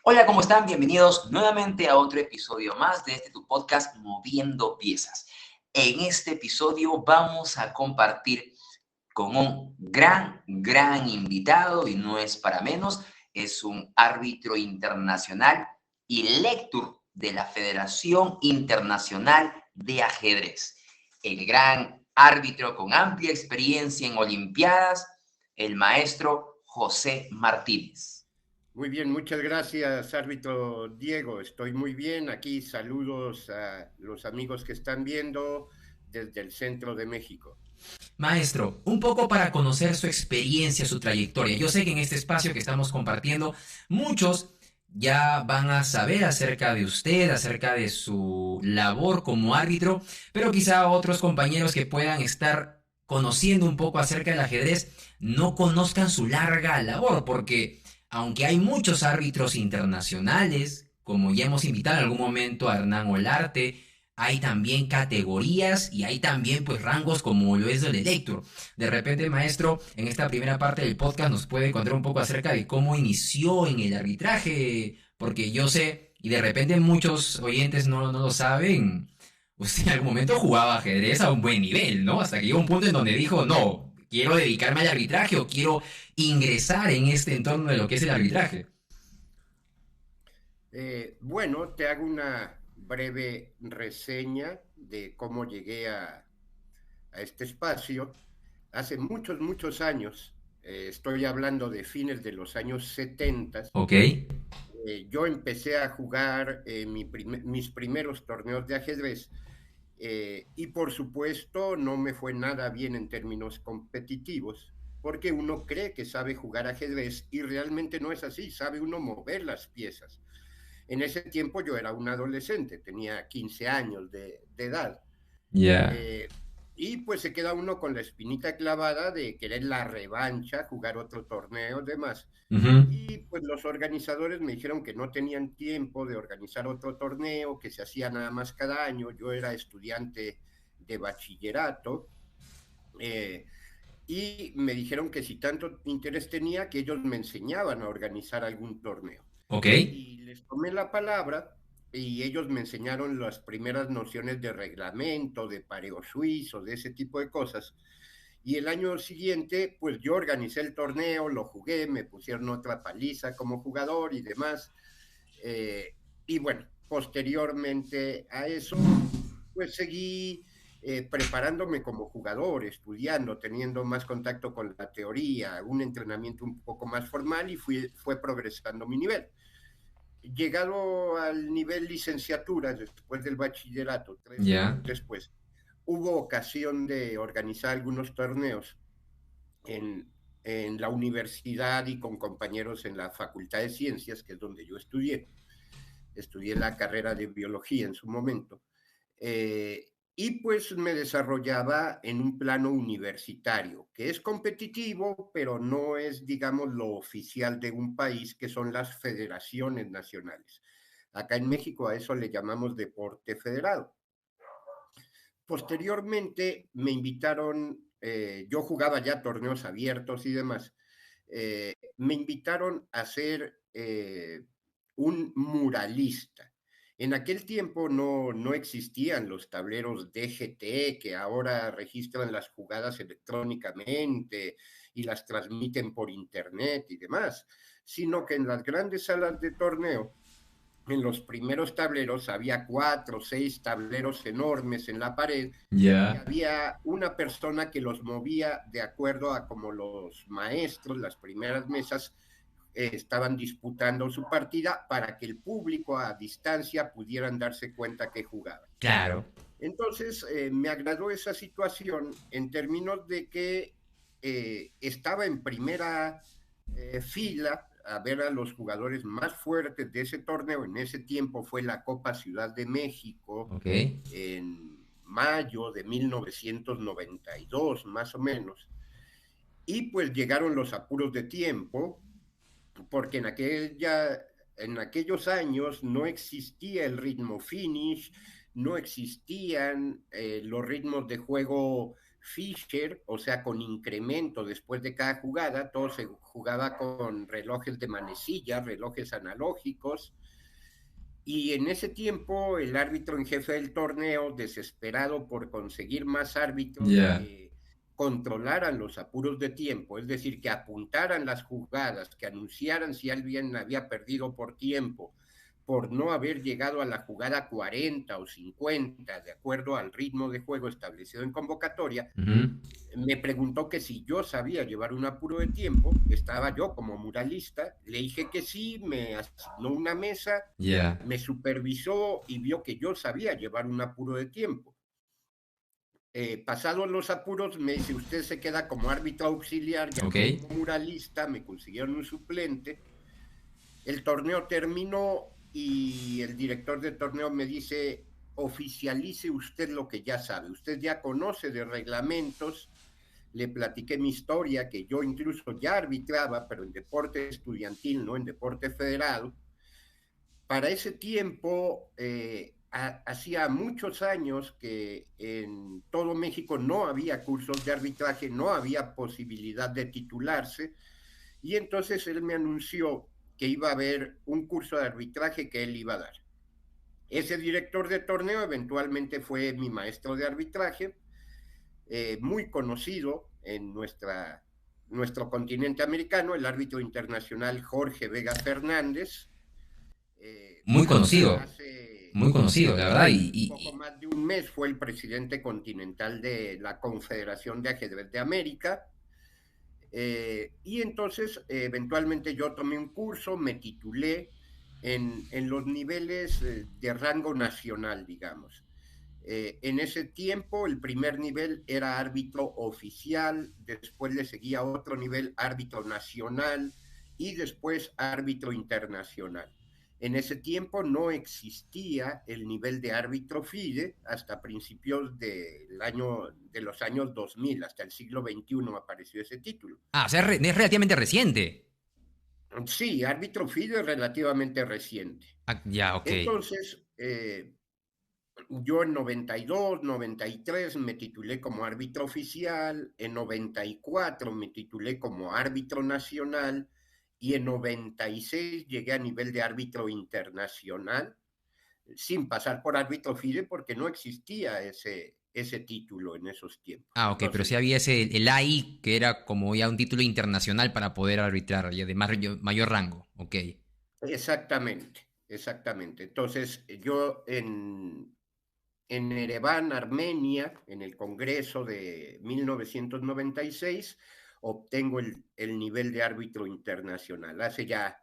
Hola, ¿cómo están? Bienvenidos nuevamente a otro episodio más de este tu podcast Moviendo Piezas. En este episodio vamos a compartir con un gran invitado y no es para menos, es un árbitro internacional y lector de la Federación Internacional de Ajedrez. El gran árbitro con amplia experiencia en Olimpiadas, el maestro José Martínez. Muy bien, muchas gracias, árbitro Diego. Estoy muy bien. Aquí saludos a los amigos que están viendo desde el centro de México. Maestro, un poco para conocer su experiencia, su trayectoria. Yo sé que en este espacio que estamos compartiendo, muchos ya van a saber acerca de usted, acerca de su labor como árbitro, pero quizá otros compañeros que puedan estar conociendo un poco acerca del ajedrez no conozcan su larga labor, porque aunque hay muchos árbitros internacionales, como ya hemos invitado en algún momento a Hernán Olarte, hay también categorías y hay también pues rangos como lo es el Electro. De repente, maestro, en esta primera parte del podcast nos puede contar un poco acerca de cómo inició en el arbitraje, porque yo sé, y de repente muchos oyentes no lo saben, usted en algún momento jugaba ajedrez a un buen nivel, ¿no? Hasta que llegó un punto en donde dijo, no, quiero dedicarme al arbitraje o quiero ingresar en este entorno de lo que es el arbitraje. Bueno, te hago una breve reseña de cómo llegué a este espacio. Hace muchos años, estoy hablando de fines de los años 70. ¿Ok? Yo empecé a jugar mis primeros torneos de ajedrez. Y por supuesto no me fue nada bien en términos competitivos, porque uno cree que sabe jugar ajedrez y realmente no es así, sabe uno mover las piezas. En ese tiempo yo era un adolescente, tenía 15 años de edad. Ya. eh, y pues se queda uno con la espinita clavada de querer la revancha, jugar otro torneo, demás. Ujú. Y pues los organizadores me dijeron que no tenían tiempo de organizar otro torneo, que se hacía nada más cada año. Yo era estudiante de bachillerato, eh, y me dijeron que si tanto interés tenía, que ellos me enseñaban a organizar algún torneo. ¿Ok? Y les tomé la palabra y ellos me enseñaron las primeras nociones de reglamento, de pareo suizo, de ese tipo de cosas. Y el año siguiente, pues yo organicé el torneo, lo jugué, me pusieron otra paliza como jugador y demás. Eh, y bueno, posteriormente a eso, pues seguí preparándome como jugador, estudiando, teniendo más contacto con la teoría, un entrenamiento un poco más formal y fue progresando mi nivel. Llegado al nivel licenciatura, después del bachillerato, 3 años Ya. después, hubo ocasión de organizar algunos torneos en la universidad y con compañeros en la Facultad de Ciencias, que es donde yo estudié. Estudié la carrera de biología en su momento. Y pues me desarrollaba en un plano universitario, que es competitivo, pero no es, digamos, lo oficial de un país, que son las federaciones nacionales. Acá en México a eso le llamamos deporte federado. Posteriormente me invitaron, yo jugaba ya torneos abiertos y demás, me invitaron a ser un muralista. En aquel tiempo no existían los tableros DGT que ahora registran las jugadas electrónicamente y las transmiten por internet y demás, sino que en las grandes salas de torneo, en los primeros tableros había 4 o 6 tableros enormes en la pared y Ya. había una persona que los movía de acuerdo a como los maestros, las primeras mesas, estaban disputando su partida para que el público a distancia pudieran darse cuenta que jugaban. Claro. Entonces, me agradó esa situación en términos de que estaba en primera fila a ver a los jugadores más fuertes de ese torneo. En ese tiempo fue la Copa Ciudad de México, Ok. en mayo de 1992, más o menos. Y pues llegaron los apuros de tiempo, porque en aquellos años no existía el ritmo finish, no existían los ritmos de juego Fischer, o sea, con incremento después de cada jugada. Todo se jugaba con relojes de manecilla, relojes analógicos. Y en ese tiempo el árbitro en jefe del torneo, desesperado por conseguir más árbitros Ya. que controlaran los apuros de tiempo, es decir, que apuntaran las jugadas, que anunciaran si alguien había perdido por tiempo, por no haber llegado a la jugada 40 o 50, de acuerdo al ritmo de juego establecido en convocatoria. Ujú. Me preguntó que si yo sabía llevar un apuro de tiempo. Estaba yo como muralista, le dije que sí, me asignó una mesa, Ya. me supervisó y vio que yo sabía llevar un apuro de tiempo. Pasados los apuros, me dice: usted se queda como árbitro auxiliar, ya Ok. como muralista. Me consiguieron un suplente. El torneo terminó y el director del torneo me dice: oficialice usted lo que ya sabe, usted ya conoce de reglamentos. Le platiqué mi historia, que yo incluso ya arbitraba, pero en deporte estudiantil, no en deporte federado. Para ese tiempo, hacía muchos años que en todo México no había cursos de arbitraje, no había posibilidad de titularse, y entonces él me anunció que iba a haber un curso de arbitraje que él iba a dar. Ese director de torneo eventualmente fue mi maestro de arbitraje, muy conocido en nuestro continente americano, el árbitro internacional Jorge Vega Fernández. Muy conocido. Hace Muy conocido, la verdad. poco más de un mes fue el presidente continental de la Confederación de Ajedrez de América. Y entonces, eventualmente yo tomé un curso, me titulé en los niveles de rango nacional, digamos. En ese tiempo el primer nivel era árbitro oficial, después le seguía otro nivel, árbitro nacional, y después árbitro internacional. En ese tiempo no existía el nivel de árbitro FIDE hasta principios de los años 2000, hasta el siglo XXI apareció ese título. Ah, o sea, es relativamente reciente. Sí, árbitro FIDE es relativamente reciente. Ah, ya, ok. Entonces, yo en 92, 93 me titulé como árbitro oficial, en 94 me titulé como árbitro nacional, y en 96 llegué a nivel de árbitro internacional, sin pasar por árbitro FIDE, porque no existía ese título en esos tiempos. Ah, ok, pero sí Entonces, había el AI, que era como ya un título internacional para poder arbitrar, ya de mayor rango. Ok. exactamente, exactamente. Entonces, yo en Ereván, Armenia, en el Congreso de 1996, obtengo el nivel de árbitro internacional. Hace ya,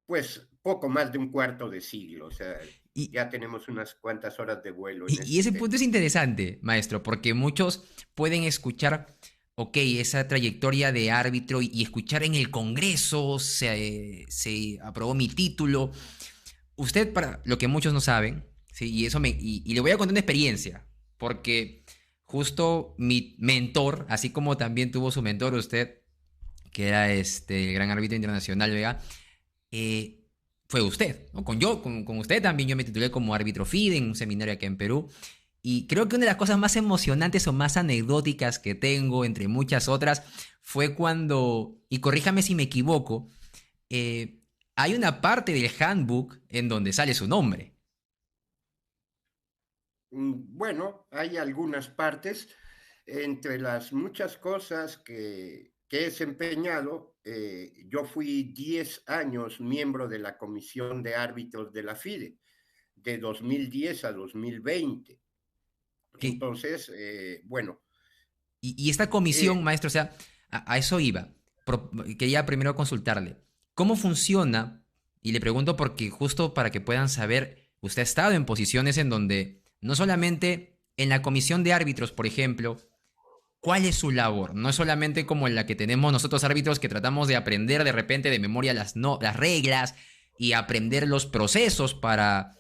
pues, poco más de un cuarto de siglo. O sea, Y, ya tenemos unas cuantas horas de vuelo en y este ese tema. punto es interesante, maestro, porque muchos pueden escuchar, ok, esa trayectoria de árbitro y escuchar en el Congreso se aprobó mi título. Usted, para lo que muchos no saben, ¿sí? Y le voy a contar una experiencia, porque justo mi mentor, así como también tuvo su mentor usted, que era el gran árbitro internacional, Vega, eh, fue usted, ¿no? Con usted también yo me titulé como árbitro FIDE en un seminario aquí en Perú. Y creo que una de las cosas más emocionantes o más anecdóticas que tengo, entre muchas otras, fue cuando, y corríjame si me equivoco, eh, hay una parte del handbook en donde sale su nombre. Bueno, hay algunas partes. Entre las muchas cosas que he desempeñado, yo fui 10 años miembro de la Comisión de Árbitros de la FIDE, de 2010 a 2020. Que, Entonces, bueno, y esta comisión, eh, maestro, o sea, a eso iba. Quería primero consultarle. ¿Cómo funciona? Y le pregunto porque justo para que puedan saber, usted ha estado en posiciones en donde no solamente en la comisión de árbitros, por ejemplo, ¿cuál es su labor? No es solamente como en la que tenemos nosotros árbitros que tratamos de aprender de repente de memoria las reglas y aprender los procesos para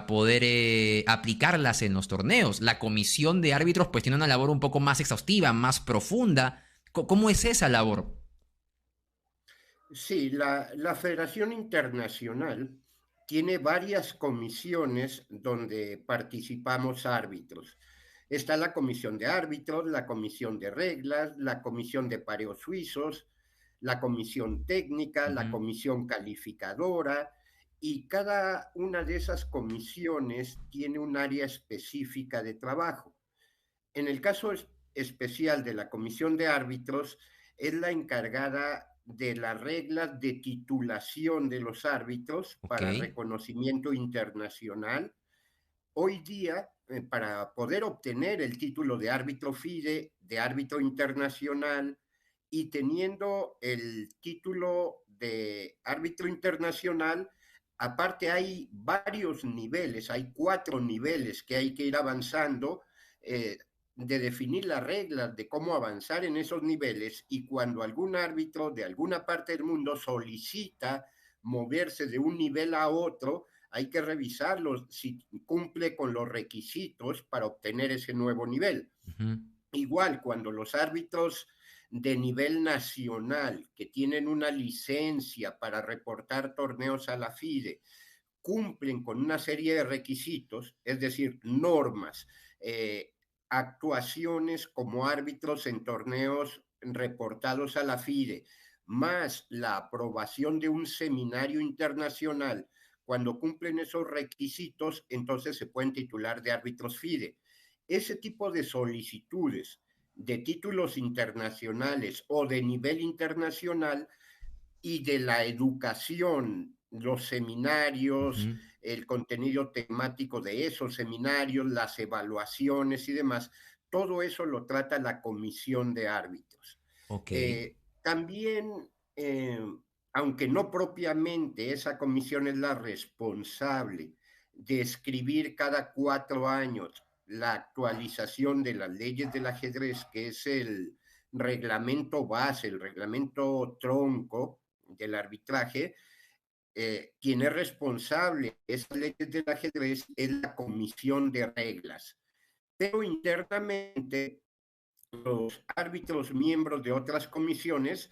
poder aplicarlas en los torneos. La comisión de árbitros pues tiene una labor un poco más exhaustiva, más profunda. ¿Cómo es esa labor? sí, la Federación Internacional tiene varias comisiones donde participamos árbitros. Está la comisión de árbitros, la comisión de reglas, la comisión de pareos suizos, la comisión técnica, la comisión calificadora, y cada una de esas comisiones tiene un área específica de trabajo. En el caso especial de la comisión de árbitros, es la encargada de las reglas de titulación de los árbitros para reconocimiento internacional. Hoy día, para poder obtener el título de árbitro FIDE, de árbitro internacional, y teniendo el título de árbitro internacional, aparte hay varios niveles, hay 4 niveles que hay que ir avanzando, de definir las reglas de cómo avanzar en esos niveles, y cuando algún árbitro de alguna parte del mundo solicita moverse de un nivel a otro, hay que revisarlos si cumple con los requisitos para obtener ese nuevo nivel. Igual, cuando los árbitros de nivel nacional que tienen una licencia para reportar torneos a la FIDE cumplen con una serie de requisitos, es decir, normas, actuaciones como árbitros en torneos reportados a la FIDE, más la aprobación de un seminario internacional. Cuando cumplen esos requisitos, entonces se pueden titular de árbitros FIDE. Ese tipo de solicitudes de títulos internacionales o de nivel internacional, y de la educación, los seminarios, el contenido temático de esos seminarios, las evaluaciones y demás, todo eso lo trata la comisión de árbitros. También, aunque no propiamente esa comisión es la responsable de escribir cada 4 años la actualización de las leyes del ajedrez, que es el reglamento base, el reglamento tronco del arbitraje, quien es responsable de esas leyes del ajedrez es la comisión de reglas. Pero internamente, los árbitros miembros de otras comisiones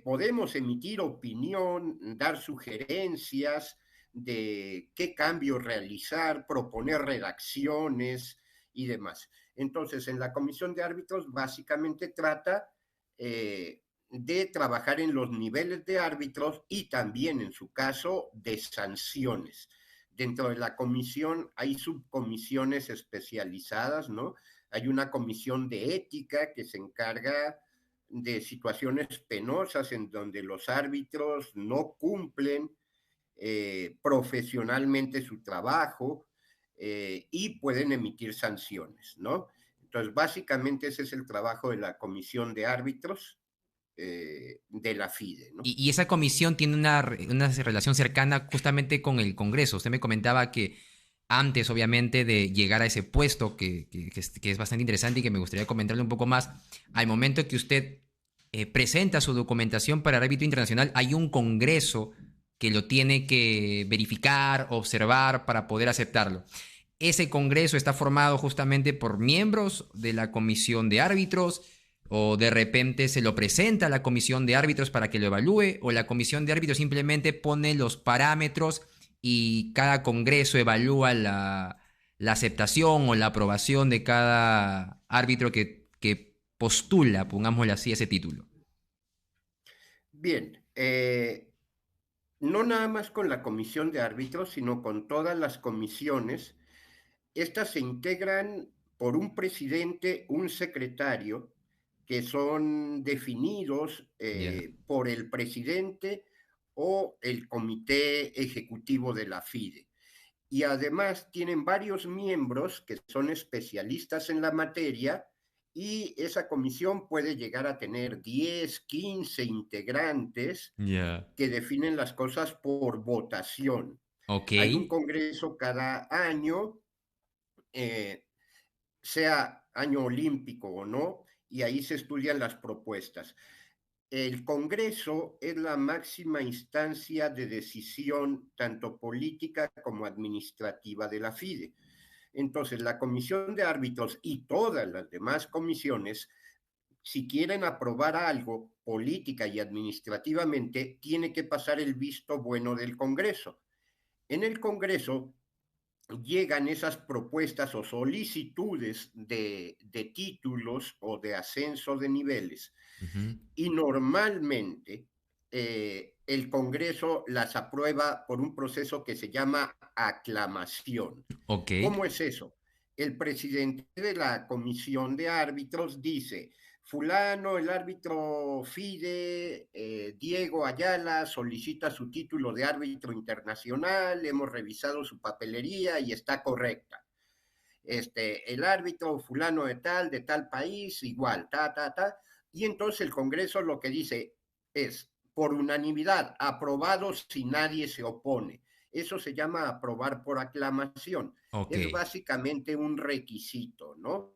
podemos emitir opinión, dar sugerencias de qué cambios realizar, proponer redacciones y demás. Entonces, en la comisión de árbitros básicamente trata de trabajar en los niveles de árbitros y también, en su caso, de sanciones. Dentro de la comisión hay subcomisiones especializadas, ¿no? Hay una comisión de ética que se encarga de situaciones penosas en donde los árbitros no cumplen profesionalmente su trabajo, y pueden emitir sanciones, ¿no? Entonces, básicamente ese es el trabajo de la comisión de árbitros de la FIDE, ¿no? Y esa comisión tiene una relación cercana justamente con el Congreso. Usted me comentaba que antes, obviamente, de llegar a ese puesto, que es bastante interesante y que me gustaría comentarle un poco más, al momento que usted presenta su documentación para el árbitro internacional, hay un Congreso que lo tiene que verificar, observar para poder aceptarlo. Ese Congreso está formado justamente por miembros de la comisión de árbitros, o de repente se lo presenta a la comisión de árbitros para que lo evalúe, o la comisión de árbitros simplemente pone los parámetros y cada congreso evalúa la aceptación o la aprobación de cada árbitro que postula, pongámosle así, ese título. Bien, no nada más con la comisión de árbitros, sino con todas las comisiones. Estas se integran por un presidente, un secretario, que son definidos por el presidente o el comité ejecutivo de la FIDE. Y además tienen varios miembros que son especialistas en la materia, y esa comisión puede llegar a tener 10, 15 integrantes que definen las cosas por votación. Hay un congreso cada año, sea año olímpico o no, y ahí se estudian las propuestas. El Congreso es la máxima instancia de decisión, tanto política como administrativa, de la FIDE. Entonces, la comisión de árbitros y todas las demás comisiones, si quieren aprobar algo política y administrativamente, tiene que pasar el visto bueno del Congreso. En el Congreso llegan esas propuestas o solicitudes de títulos o de ascenso de niveles. Ujú. Y normalmente el Congreso las aprueba por un proceso que se llama aclamación. Ok, ¿Cómo es eso? El presidente de la comisión de árbitros dice, fulano, el árbitro FIDE, Diego Ayala, solicita su título de árbitro internacional, hemos revisado su papelería y está correcta. El árbitro fulano de tal país, igual, y entonces el Congreso lo que dice es, por unanimidad, aprobado si nadie se opone. Eso se llama aprobar por aclamación. ok. Es básicamente un requisito, ¿no?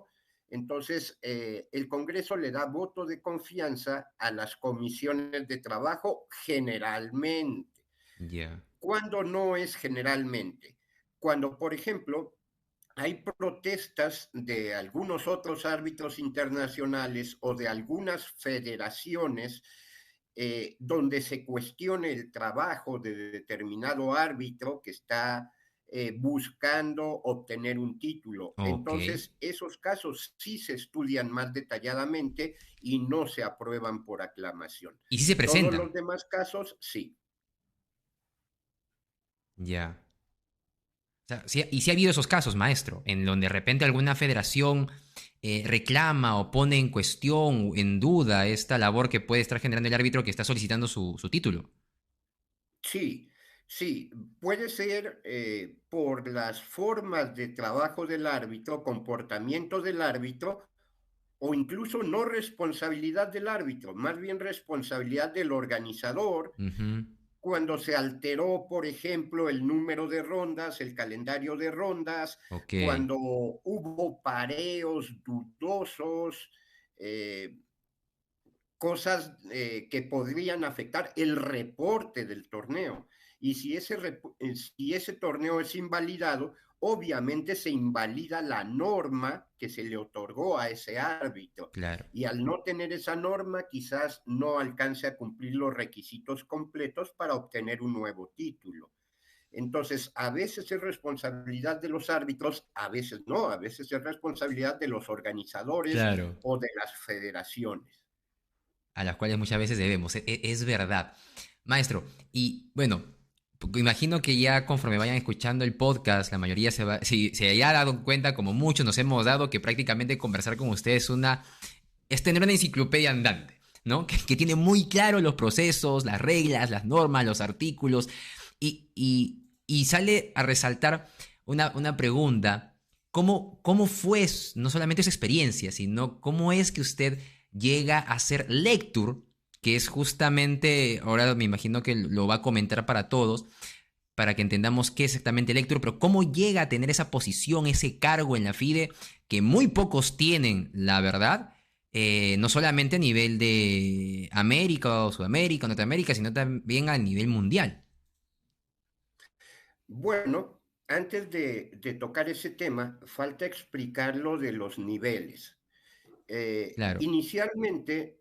Entonces, el Congreso le da voto de confianza a las comisiones de trabajo generalmente. Ya. ¿Cuándo no es generalmente? Cuando, por ejemplo, hay protestas de algunos otros árbitros internacionales o de algunas federaciones donde se cuestione el trabajo de determinado árbitro que está buscando obtener un título. Ok. Entonces, esos casos sí se estudian más detalladamente y no se aprueban por aclamación. Y si se Todos los presentan. demás casos, sí. Ya. O sea, y sí ha habido esos casos, maestro, en donde de repente alguna federación reclama o pone en cuestión, en duda, esta labor que puede estar generando el árbitro que está solicitando su título. Sí, sí, puede ser por las formas de trabajo del árbitro, comportamiento del árbitro o incluso no responsabilidad del árbitro, más bien responsabilidad del organizador Ujú. cuando se alteró, por ejemplo, el número de rondas, el calendario de rondas, Ok. cuando hubo pareos dudosos, eh, cosas que podrían afectar el reporte del torneo. Y si ese torneo es invalidado, obviamente se invalida la norma que se le otorgó a ese árbitro. Claro. Y al no tener esa norma, quizás no alcance a cumplir los requisitos completos para obtener un nuevo título. Entonces, a veces es responsabilidad de los árbitros, a veces no, a veces es responsabilidad de los organizadores Claro. o de las federaciones. A las cuales muchas veces debemos. Es verdad. Maestro, y bueno, imagino que ya conforme vayan escuchando el podcast, la mayoría se haya dado cuenta, como muchos nos hemos dado, que prácticamente conversar con ustedes es tener una enciclopedia andante, ¿no? Que tiene muy claro los procesos, las reglas, las normas, los artículos, y sale a resaltar una pregunta. ¿Cómo fue no solamente su experiencia, sino cómo es que usted llega a ser lector, que es justamente, ahora me imagino que lo va a comentar para todos, para que entendamos qué es exactamente lector, pero cómo llega a tener esa posición, ese cargo en la FIDE, que muy pocos tienen, la verdad, no solamente a nivel de América o Sudamérica o Norteamérica, sino también a nivel mundial. Bueno, antes de tocar ese tema, falta explicar lo de los niveles. Claro. Inicialmente,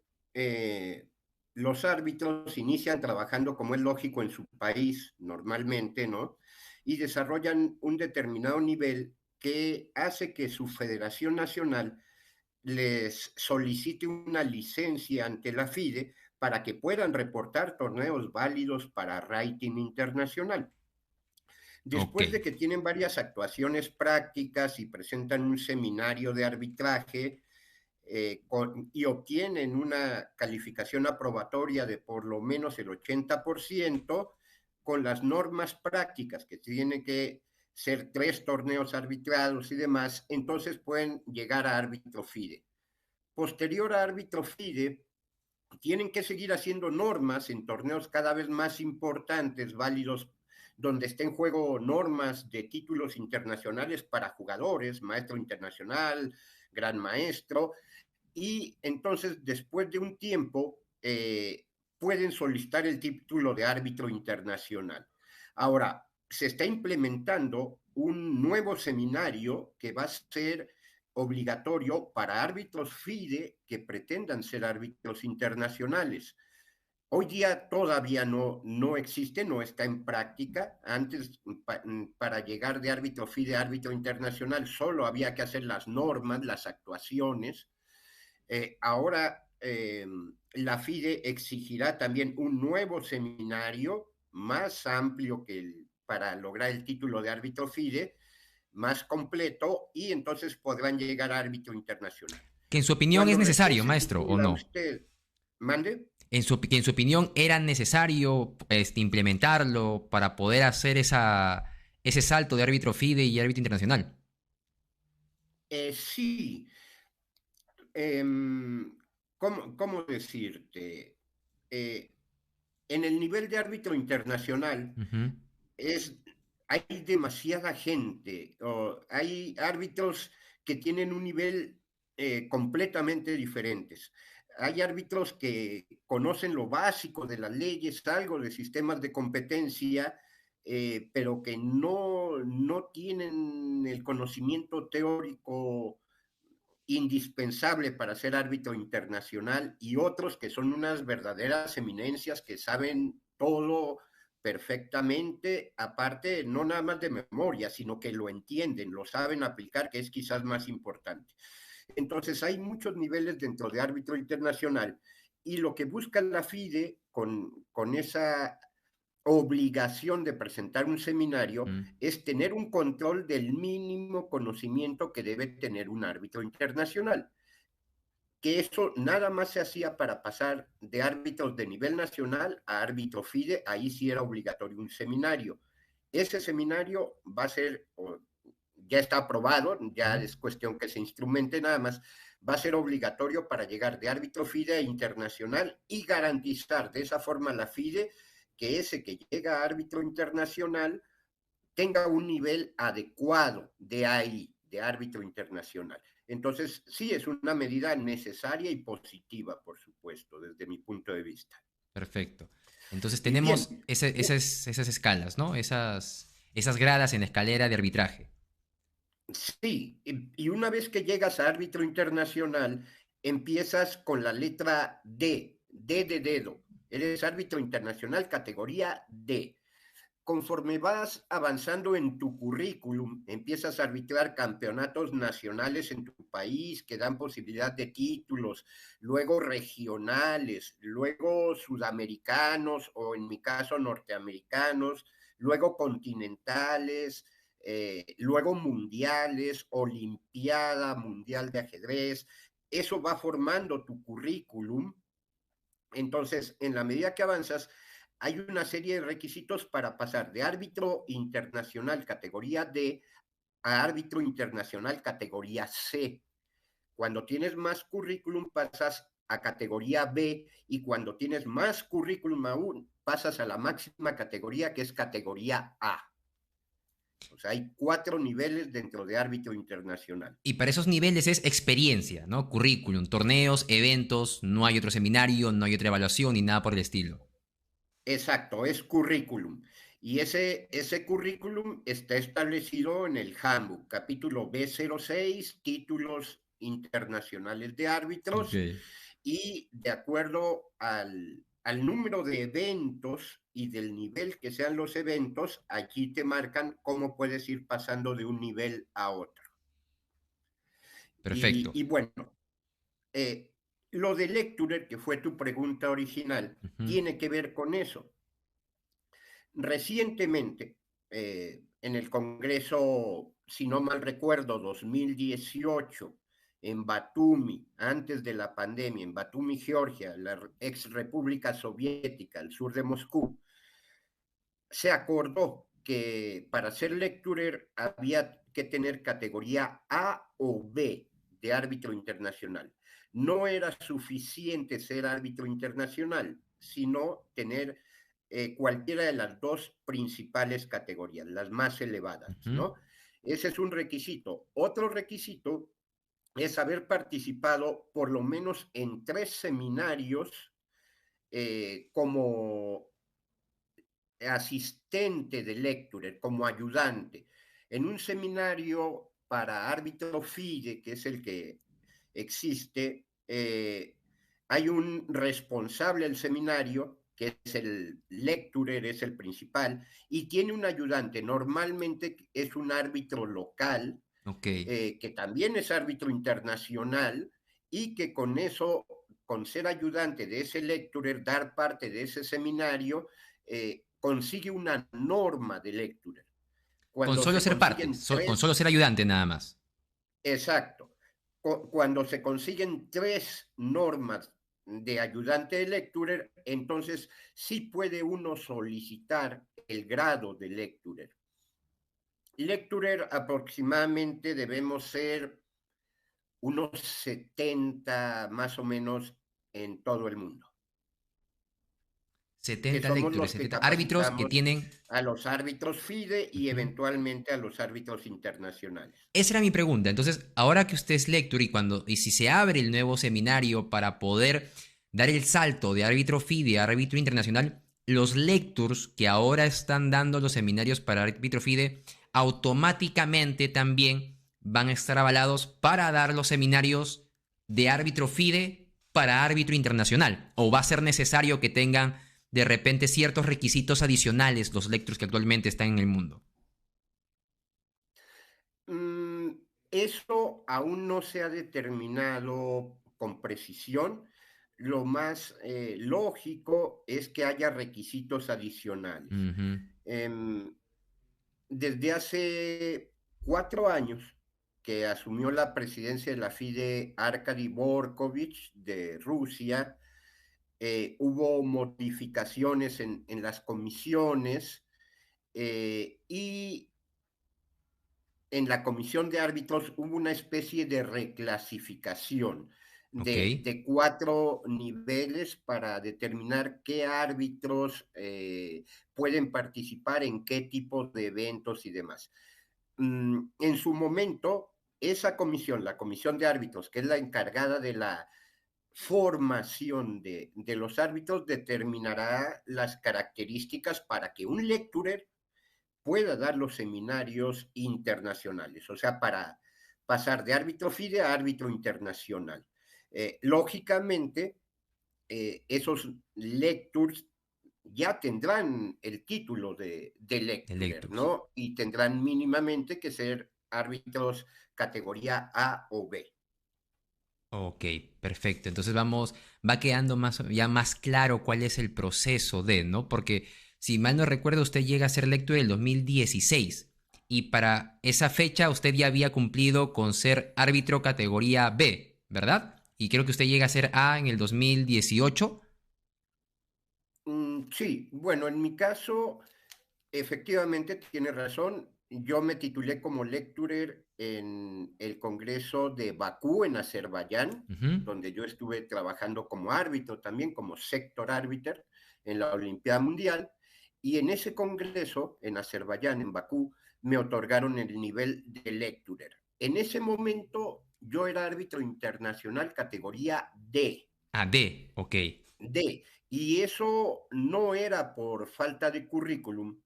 los árbitros inician trabajando, como es lógico, en su país, normalmente, ¿no? Y desarrollan un determinado nivel que hace que su federación nacional les solicite una licencia ante la FIDE para que puedan reportar torneos válidos para rating internacional. Ok. Después de que tienen varias actuaciones prácticas y presentan un seminario de arbitraje y obtienen una calificación aprobatoria de por lo menos el 80% con las normas prácticas que tienen que ser 3 torneos arbitrados y demás, entonces pueden llegar a árbitro FIDE. Posterior a árbitro FIDE, tienen que seguir haciendo normas en torneos cada vez más importantes, válidos, donde estén en juego normas de títulos internacionales para jugadores, maestro internacional, gran maestro, y entonces después de un tiempo pueden solicitar el título de árbitro internacional. Ahora, se está implementando un nuevo seminario que va a ser obligatorio para árbitros FIDE que pretendan ser árbitros internacionales. Hoy día todavía no existe, no está en práctica. Antes, para llegar de árbitro FIDE a árbitro internacional, solo había que hacer las normas, las actuaciones. Ahora la FIDE exigirá también un nuevo seminario más amplio para lograr el título de árbitro FIDE, más completo, y entonces podrán llegar a árbitro internacional. Que en su opinión es Cuando recién necesario, se maestro, ¿o titula no? usted, mande. Que en su opinión era necesario implementarlo para poder hacer ese salto de árbitro FIDE y árbitro internacional. Sí. ¿Cómo decirte? Eh, en el nivel de árbitro internacional Ujú. es, hay demasiada gente, hay árbitros que tienen un nivel completamente diferentes. Hay árbitros que conocen lo básico de las leyes, algo de sistemas de competencia, pero que no tienen el conocimiento teórico indispensable para ser árbitro internacional, y otros que son unas verdaderas eminencias que saben todo perfectamente, aparte no nada más de memoria, sino que lo entienden, lo saben aplicar, que es quizás más importante. Entonces hay muchos niveles dentro de árbitro internacional, y lo que busca la FIDE con esa obligación de presentar un seminario Mm. es tener un control del mínimo conocimiento que debe tener un árbitro internacional, que eso nada más se hacía para pasar de árbitros de nivel nacional a árbitro FIDE. Ahí sí era obligatorio un seminario. Ese seminario va a ser, ya está aprobado, ya es cuestión que se instrumente nada más, va a ser obligatorio para llegar de árbitro FIDE a internacional, y garantizar de esa forma la FIDE que ese que llega a árbitro internacional tenga un nivel adecuado de AI, de árbitro internacional. Entonces, sí, es una medida necesaria y positiva, por supuesto, desde mi punto de vista. Perfecto. Entonces Y bien, tenemos esas escalas, ¿no? Esas gradas en la escalera de arbitraje. sí, y una vez que llegas a árbitro internacional, empiezas con la letra D, D de dedo. Eres árbitro internacional categoría D. Conforme vas avanzando en tu currículum, empiezas a arbitrar campeonatos nacionales en tu país que dan posibilidad de títulos, luego regionales, luego sudamericanos o en mi caso norteamericanos, luego continentales, luego mundiales, olimpiada, mundial de ajedrez. Eso va formando tu currículum. Entonces, en la medida que avanzas, hay una serie de requisitos para pasar de árbitro internacional categoría D a árbitro internacional categoría C. Cuando tienes más currículum pasas a categoría B, y cuando tienes más currículum aún pasas a la máxima categoría, que es categoría A. O sea, hay 4 niveles dentro de árbitro internacional. Y para esos niveles es experiencia, ¿no? Currículum, torneos, eventos, no hay otro seminario, no hay otra evaluación ni nada por el estilo. Exacto, es currículum. Y ese currículum está establecido en el Handbook, capítulo B06, títulos internacionales de Ok. árbitros, y de acuerdo al número de eventos y del nivel que sean los eventos, aquí te marcan cómo puedes ir pasando de un nivel a otro. Perfecto. Y bueno, eh, lo de Lecturer, que fue tu pregunta original, Ujú. tiene que ver con eso. Recientemente, en el Congreso, si no mal recuerdo, 2018, en Batumi, antes de la pandemia, en Batumi, Georgia, la ex República Soviética, al sur de Moscú, se acordó que para ser lecturer había que tener categoría A o B de árbitro internacional. No era suficiente ser árbitro internacional, sino tener cualquiera de las dos principales categorías, las más elevadas, Ujú. ¿no? Ese es un requisito. Otro requisito es haber participado por lo menos en 3 seminarios como asistente de lecturer, como ayudante. En un seminario para árbitro FIDE, que es el que existe, hay un responsable del seminario que es el lecturer, es el principal, y tiene un ayudante. Normalmente es un árbitro local, Ok. que también es árbitro internacional, y que con eso, con ser ayudante de ese lecturer, dar parte de ese seminario, consigue una norma de lecturer. Con Cuando solo se ser parte, consiguen con solo ser ayudante nada más. exacto, cuando se consiguen 3 normas de ayudante de lecturer, entonces sí puede uno solicitar el grado de lecturer. Lecturer aproximadamente debemos ser unos 70 más o menos en todo el mundo, que 70 somos lectores, los que 70 árbitros que capacitamos tienen... a los árbitros FIDE y Ujú. eventualmente a los árbitros internacionales. Esa era mi pregunta. Entonces, ahora que usted es lector y si se abre el nuevo seminario para poder dar el salto de árbitro FIDE a árbitro internacional, los lectors que ahora están dando los seminarios para árbitro FIDE automáticamente también van a estar avalados para dar los seminarios de árbitro FIDE para árbitro internacional. ¿O va a ser necesario que tengan de repente ciertos requisitos adicionales los lectors que actualmente están en el mundo? Mm, Eso aún no se ha determinado con precisión. Lo más lógico es que haya requisitos adicionales. Ujú. Em, Desde hace 4 años que asumió la presidencia de la FIDE Arkady Borkovich de Rusia, hubo modificaciones en las comisiones, y en la comisión de árbitros hubo una especie de reclasificación Ok. de 4 niveles para determinar qué árbitros pueden participar en qué tipo de eventos y demás. En su momento, esa comisión, la comisión de árbitros, que es la encargada de la formación de los árbitros, determinará las características para que un lecturer pueda dar los seminarios internacionales, o sea, para pasar de árbitro FIDE a árbitro internacional. Lógicamente, esos lectors ya tendrán el título de lecturer, Electus. ¿no? Y tendrán mínimamente que ser árbitros categoría A o B. Ok, perfecto. Entonces va quedando ya más claro cuál es el proceso de, ¿no? Porque si mal no recuerdo, usted llega a ser lector en el 2016 y para esa fecha usted ya había cumplido con ser árbitro categoría B, ¿verdad? Y creo que usted llega a ser A en el 2018. Sí, bueno, en mi caso, efectivamente, tiene razón. Yo me titulé como lecturer en el Congreso de Bakú, en Azerbaiyán, Ujú. donde yo estuve trabajando como árbitro también, como sector árbiter en la Olimpiada Mundial. Y en ese congreso, en Azerbaiyán, en Bakú, me otorgaron el nivel de lecturer. En ese momento, yo era árbitro internacional categoría D. A D, ok. Y eso no era por falta de currículum,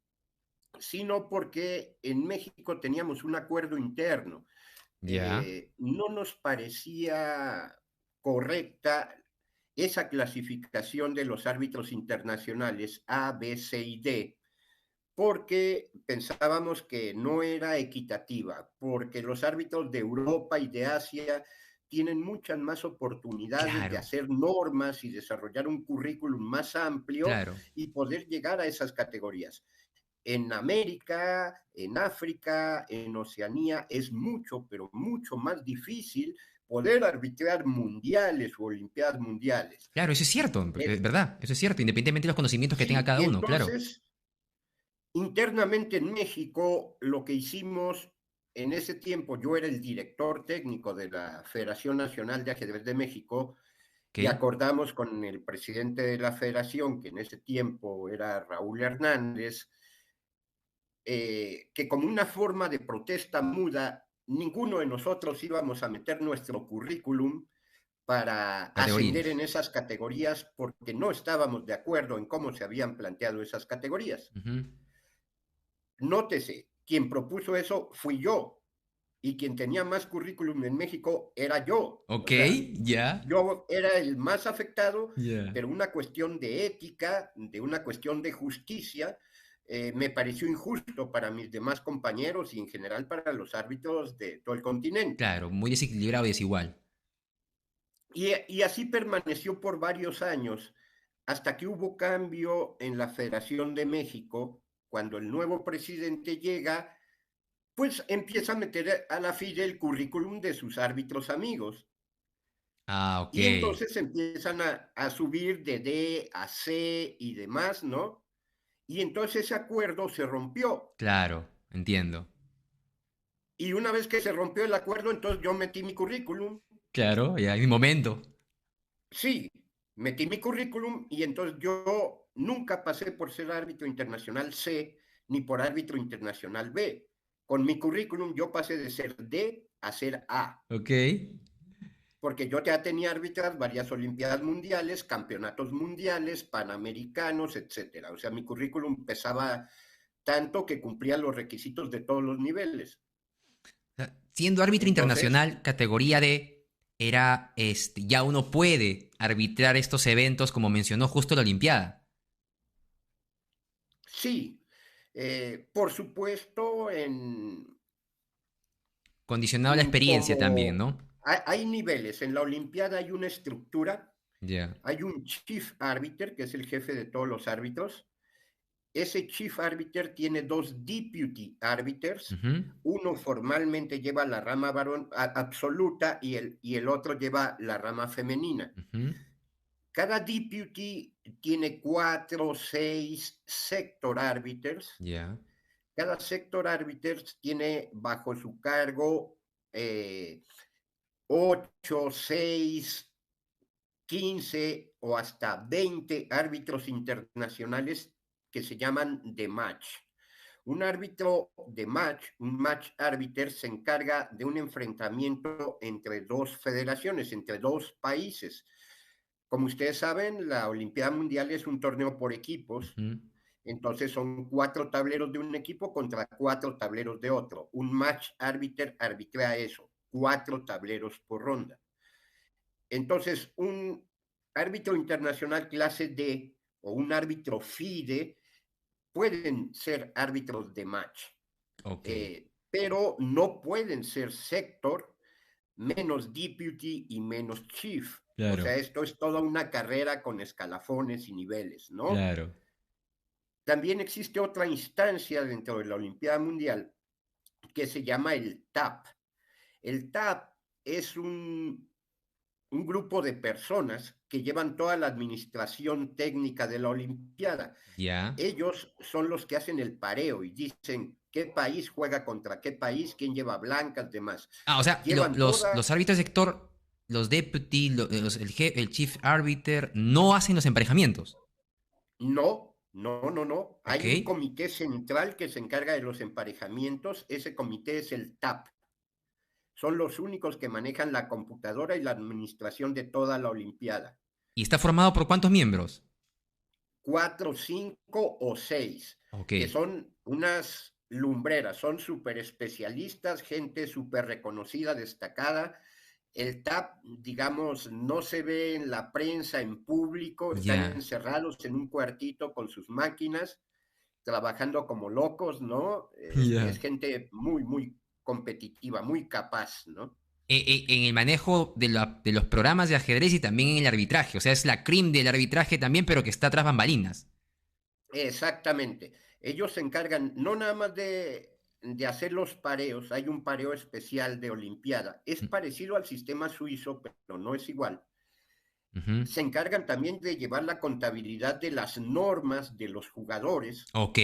sino porque en México teníamos un acuerdo interno. Ya. No nos parecía correcta esa clasificación de los árbitros internacionales A, B, C y D, porque pensábamos que no era equitativa, porque los árbitros de Europa y de Asia tienen muchas más oportunidades de Claro, hacer normas y desarrollar un currículum más amplio claro. y poder llegar a esas categorías. En América, en África, en Oceanía es mucho, pero mucho más difícil poder arbitrar mundiales o olimpiadas mundiales. Claro, eso es cierto, Eh, ¿verdad? Eso es cierto, independientemente de los conocimientos que tenga sí, cada y uno, claro. entonces internamente en México lo que hicimos en ese tiempo, yo era el director técnico de la Federación Nacional de Ajedrez de México, Ok. y acordamos con el presidente de la federación, que en ese tiempo era Raúl Hernández, que como una forma de protesta muda, ninguno de nosotros íbamos a meter nuestro currículum para ascender Categorías. en esas categorías porque no estábamos de acuerdo en cómo se habían planteado esas categorías. Ujú. Nótese, quien propuso eso fui yo, y quien tenía más currículum en México era yo. Ok, O sea, ya. yo era el más afectado, Ya. pero una cuestión de ética, de una cuestión de justicia, me pareció injusto para mis demás compañeros y en general para los árbitros de todo el continente. Claro, muy desequilibrado y desigual. Y así permaneció por varios años, hasta que hubo cambio en la Federación de México, cuando el nuevo presidente llega, pues empieza a meter a la FIDE el currículum de sus árbitros amigos. Ah, ok. Y entonces empiezan a subir de D a C y demás, ¿no? Y entonces ese acuerdo se rompió. Claro, entiendo. Y una vez que se rompió el acuerdo, entonces yo metí mi currículum. Claro, ya, en mi momento. Sí, metí mi currículum y entonces yo nunca pasé por ser árbitro internacional C ni por árbitro internacional B. Con mi currículum yo pasé de ser D a ser A, Ok. porque yo ya tenía arbitrado varias Olimpiadas mundiales, campeonatos mundiales, panamericanos, etcétera. O sea, mi currículum pesaba tanto que cumplía los requisitos de todos los niveles. O sea, siendo árbitro Entonces, internacional, categoría D, era, ya uno puede arbitrar estos eventos como mencionó justo la Olimpiada. sí, por supuesto, Condicionado a la experiencia también, como ¿no? hay niveles, en la Olimpiada hay una estructura, Ya. hay un chief arbiter, que es el jefe de todos los árbitros. Ese chief arbiter tiene dos deputy arbiters. Ujú, Uno formalmente lleva la rama varón absoluta y el otro lleva la rama femenina. ujú. Cada deputy tiene 4 o 6 sector arbiters. Ya. Cada sector arbiters tiene bajo su cargo 8, 6, 15 o hasta 20 árbitros internacionales que se llaman de match. Un árbitro de match, un match arbiter, se encarga de un enfrentamiento entre dos federaciones, entre dos países. Como ustedes saben, la Olimpiada Mundial es un torneo por equipos, Ujú. entonces son 4 tableros de un equipo contra 4 tableros de otro. Un match arbiter arbitra eso, 4 tableros por ronda. Entonces, un árbitro internacional clase D o un árbitro FIDE pueden ser árbitros de match, Ok. pero no pueden ser sector, menos deputy y menos chief. O Claro, sea, esto es toda una carrera con escalafones y niveles, ¿no? claro. También existe otra instancia dentro de la Olimpiada Mundial que se llama el TAP. El TAP es un grupo de personas que llevan toda la administración técnica de la Olimpiada. Ya. Ellos son los que hacen el pareo y dicen qué país juega contra qué país, quién lleva blancas, demás. Ah, o sea, Llevan los toda, árbitros de sector, los deputy, el chief arbiter, no hacen los emparejamientos. no. Ok. Hay un comité central que se encarga de los emparejamientos. Ese comité es el TAP. Son los únicos que manejan la computadora y la administración de toda la Olimpiada. ¿Y está formado por cuántos miembros? 4, 5 o 6, Ok. que son unas lumbreras, son súper especialistas, gente súper reconocida, destacada. El TAP, digamos, no se ve en la prensa, en público, están Ya. encerrados en un cuartito con sus máquinas, trabajando como locos, ¿no? Es Ya. gente muy, muy competitiva, muy capaz, ¿no? En el manejo de los programas de ajedrez y también en el arbitraje. O sea, es la cream del arbitraje también, pero que está tras bambalinas. Exactamente. Ellos se encargan no nada más de hacer los pareos, hay un pareo especial de Olimpiada. Es Mm, parecido al sistema suizo, pero no es igual. ujú. Se encargan también de llevar la contabilidad de las normas de los jugadores, Ok.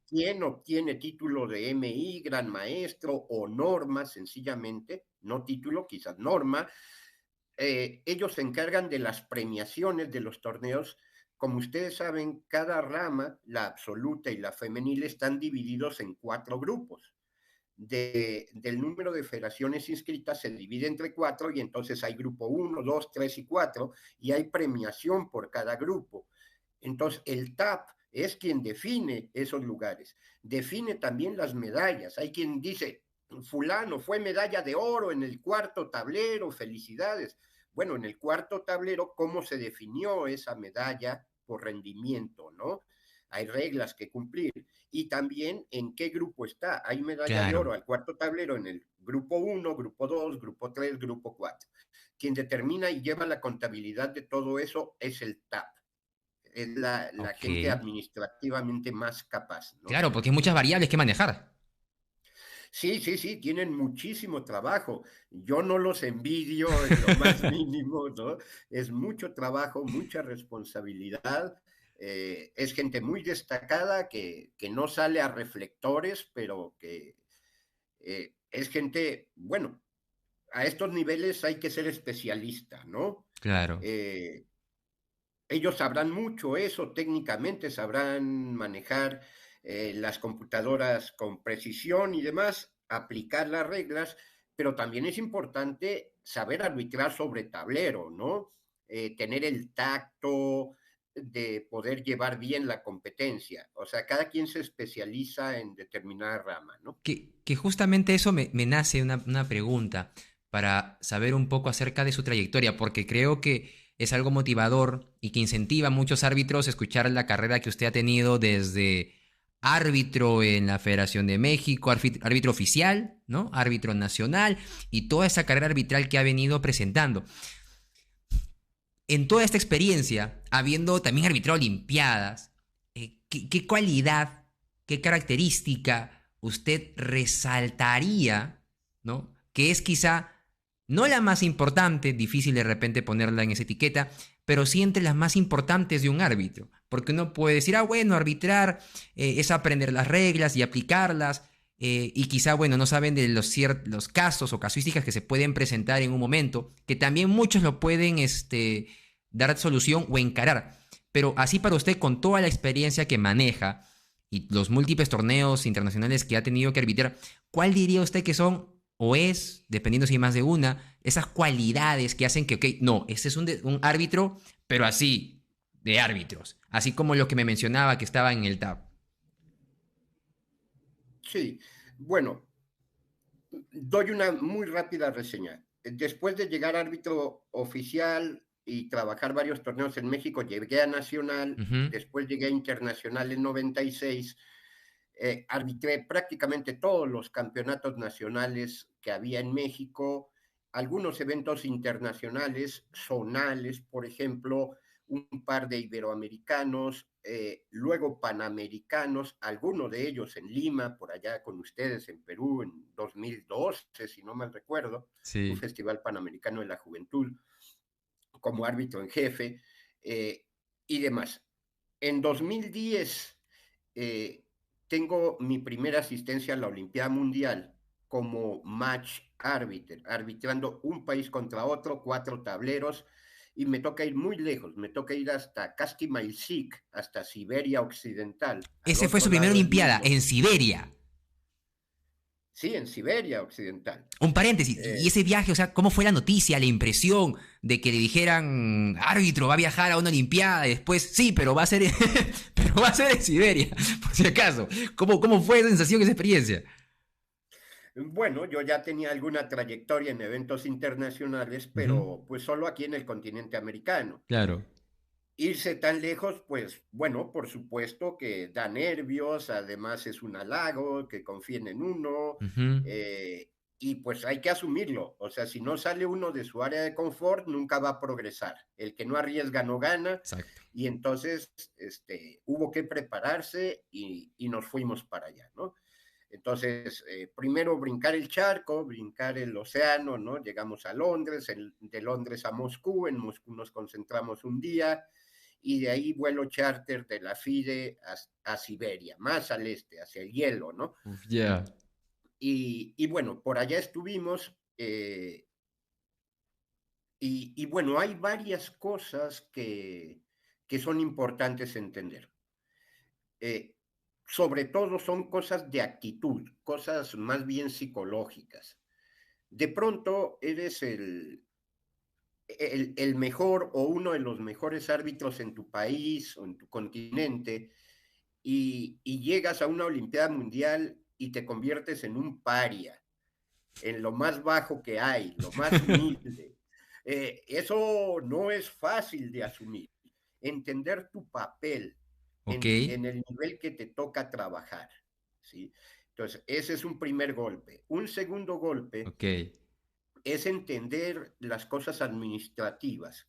quién obtiene título de MI, gran maestro o norma, sencillamente, no título, quizás norma. Ellos se encargan de las premiaciones de los torneos. Como ustedes saben, cada rama, la absoluta y la femenil, están divididos en 4 grupos. Del número de federaciones inscritas se divide entre 4 y entonces hay grupo 1, 2, 3 y 4 y hay premiación por cada grupo. Entonces el TAP es quien define esos lugares, define también las medallas. Hay quien dice, fulano fue medalla de oro en el cuarto tablero, felicidades. Bueno, en el cuarto tablero, ¿cómo se definió esa medalla por rendimiento, no? Hay reglas que cumplir. Y también en qué grupo está. Hay medalla de Claro. oro al cuarto tablero en el grupo 1, grupo 2, grupo 3, grupo 4. Quien determina y lleva la contabilidad de todo eso es el TAP. Es la Ok. gente administrativamente más capaz, ¿no? Claro, porque hay muchas variables que manejar. Sí, sí, sí, tienen muchísimo trabajo. Yo no los envidio en lo más mínimo, ¿no? Es mucho trabajo, mucha responsabilidad. Es gente muy destacada que no sale a reflectores, pero que es gente, bueno, a estos niveles hay que ser especialista, ¿no? Claro. Eh, Ellos sabrán mucho eso técnicamente, sabrán manejar las computadoras con precisión y demás, aplicar las reglas, pero también es importante saber arbitrar sobre tablero, ¿no? Tener el tacto de poder llevar bien la competencia. O sea, cada quien se especializa en determinada rama, ¿no? Que justamente eso me nace una pregunta para saber un poco acerca de su trayectoria, porque creo que es algo motivador y que incentiva a muchos árbitros a escuchar la carrera que usted ha tenido desde árbitro en la Federación de México, árbitro oficial, ¿no? Árbitro nacional y toda esa carrera arbitral que ha venido presentando. En toda esta experiencia, habiendo también arbitrado olimpiadas, ¿qué cualidad, qué característica usted resaltaría, ¿no? Que es quizá no la más importante, difícil de repente ponerla en esa etiqueta, pero sí entre las más importantes de un árbitro. Porque uno puede decir, bueno, arbitrar es aprender las reglas y aplicarlas, y quizá, bueno, no saben de los casos o casuísticas que se pueden presentar en un momento, que también muchos lo pueden dar solución o encarar. Pero así para usted, con toda la experiencia que maneja y los múltiples torneos internacionales que ha tenido que arbitrar, ¿cuál diría usted que son o es, dependiendo si hay más de una, esas cualidades que hacen que, ok, no, este es un árbitro, pero así, de árbitros, así como lo que me mencionaba que estaba en el TAP? Sí, bueno, doy una muy rápida reseña. Después de llegar árbitro oficial y trabajar varios torneos en México, llegué a Nacional, Ujú. después llegué a Internacional en 96, arbitré prácticamente todos los campeonatos nacionales que había en México, algunos eventos internacionales, zonales, por ejemplo, un par de iberoamericanos, luego panamericanos, algunos de ellos en Lima, por allá con ustedes en Perú en 2012, si no mal recuerdo, un Sí. festival panamericano de la juventud, como árbitro en jefe y demás. En 2010 eh, tengo mi primera asistencia a la Olimpiada Mundial como match arbiter, arbitrando un país contra otro, 4 tableros, y me toca ir muy lejos, me toca ir hasta Kasti-Mailzik, hasta Siberia Occidental, al Ese fue otro su primera lado del Olimpiada mundo. en Siberia. Sí, en Siberia Occidental. Un paréntesis, y Eh, ese viaje, o sea, ¿cómo fue la noticia, la impresión de que le dijeran, árbitro, va a viajar a una Olimpiada y después, sí, pero va a ser, pero va a ser en Siberia, por si acaso? ¿Cómo fue esa sensación, esa experiencia? bueno, yo ya tenía alguna trayectoria en eventos internacionales, Ujú. pero pues solo aquí en el continente americano. Claro. Irse tan lejos, pues bueno, por supuesto que da nervios, además es un halago, que confíen en uno, Ujú. eh, y pues hay que asumirlo. O sea, si no sale uno de su área de confort, nunca va a progresar. El que no arriesga no gana, Exacto. y entonces hubo que prepararse y nos fuimos para allá, ¿no? Entonces, primero brincar el charco, brincar el océano, ¿no? Llegamos a Londres, de Londres a Moscú, en Moscú nos concentramos un día, y de ahí vuelo charter de la FIDE a Siberia, más al este, hacia el hielo, ¿no? Uf, ya. Y bueno, por allá estuvimos, y bueno, hay varias cosas que son importantes entender. Eh, Sobre todo son cosas de actitud, cosas más bien psicológicas. De pronto eres el mejor o uno de los mejores árbitros en tu país o en tu continente, y llegas a una Olimpiada Mundial y te conviertes en un paria. en lo más bajo que hay, lo más humilde. Eso no es fácil de asumir. Entender tu papel Ok, en el nivel que te toca trabajar, ¿sí? Entonces, ese es un primer golpe. Un segundo golpe ok, es entender las cosas administrativas.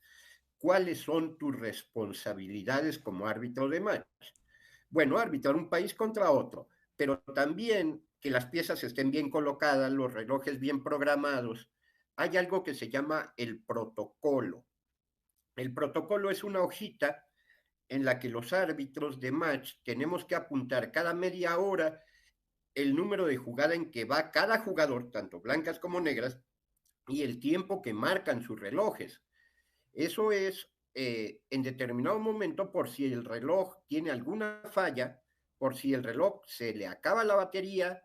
¿Cuáles son tus responsabilidades como árbitro de match? Bueno, arbitrar un país contra otro, pero también que las piezas estén bien colocadas, los relojes bien programados. Hay algo que se llama el protocolo. El protocolo es una hojita en la que los árbitros de match tenemos que apuntar cada media hora el número de jugada en que va cada jugador, tanto blancas como negras, y el tiempo que marcan sus relojes. Eso es en determinado momento por si el reloj tiene alguna falla, por si el reloj se le acaba la batería,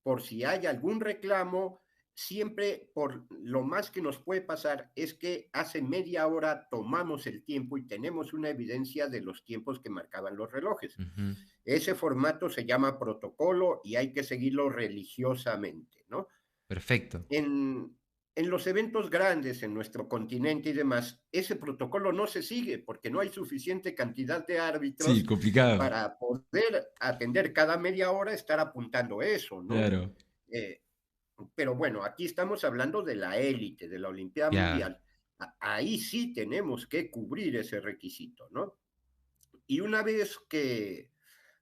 por si hay algún reclamo, siempre por lo más que nos puede pasar es que hace media hora tomamos el tiempo y tenemos una evidencia de los tiempos que marcaban los relojes. ujú, Ese formato se llama protocolo y hay que seguirlo religiosamente, ¿no? perfecto. En los eventos grandes en nuestro continente y demás, ese protocolo no se sigue porque no hay suficiente cantidad de Sí, árbitros complicado. para poder atender cada media hora, estar apuntando eso, ¿no? Claro, Eh, pero bueno, aquí estamos hablando de la élite, de la Olimpiada ya. Mundial. Ahí sí tenemos que cubrir ese requisito, ¿no? Y una vez que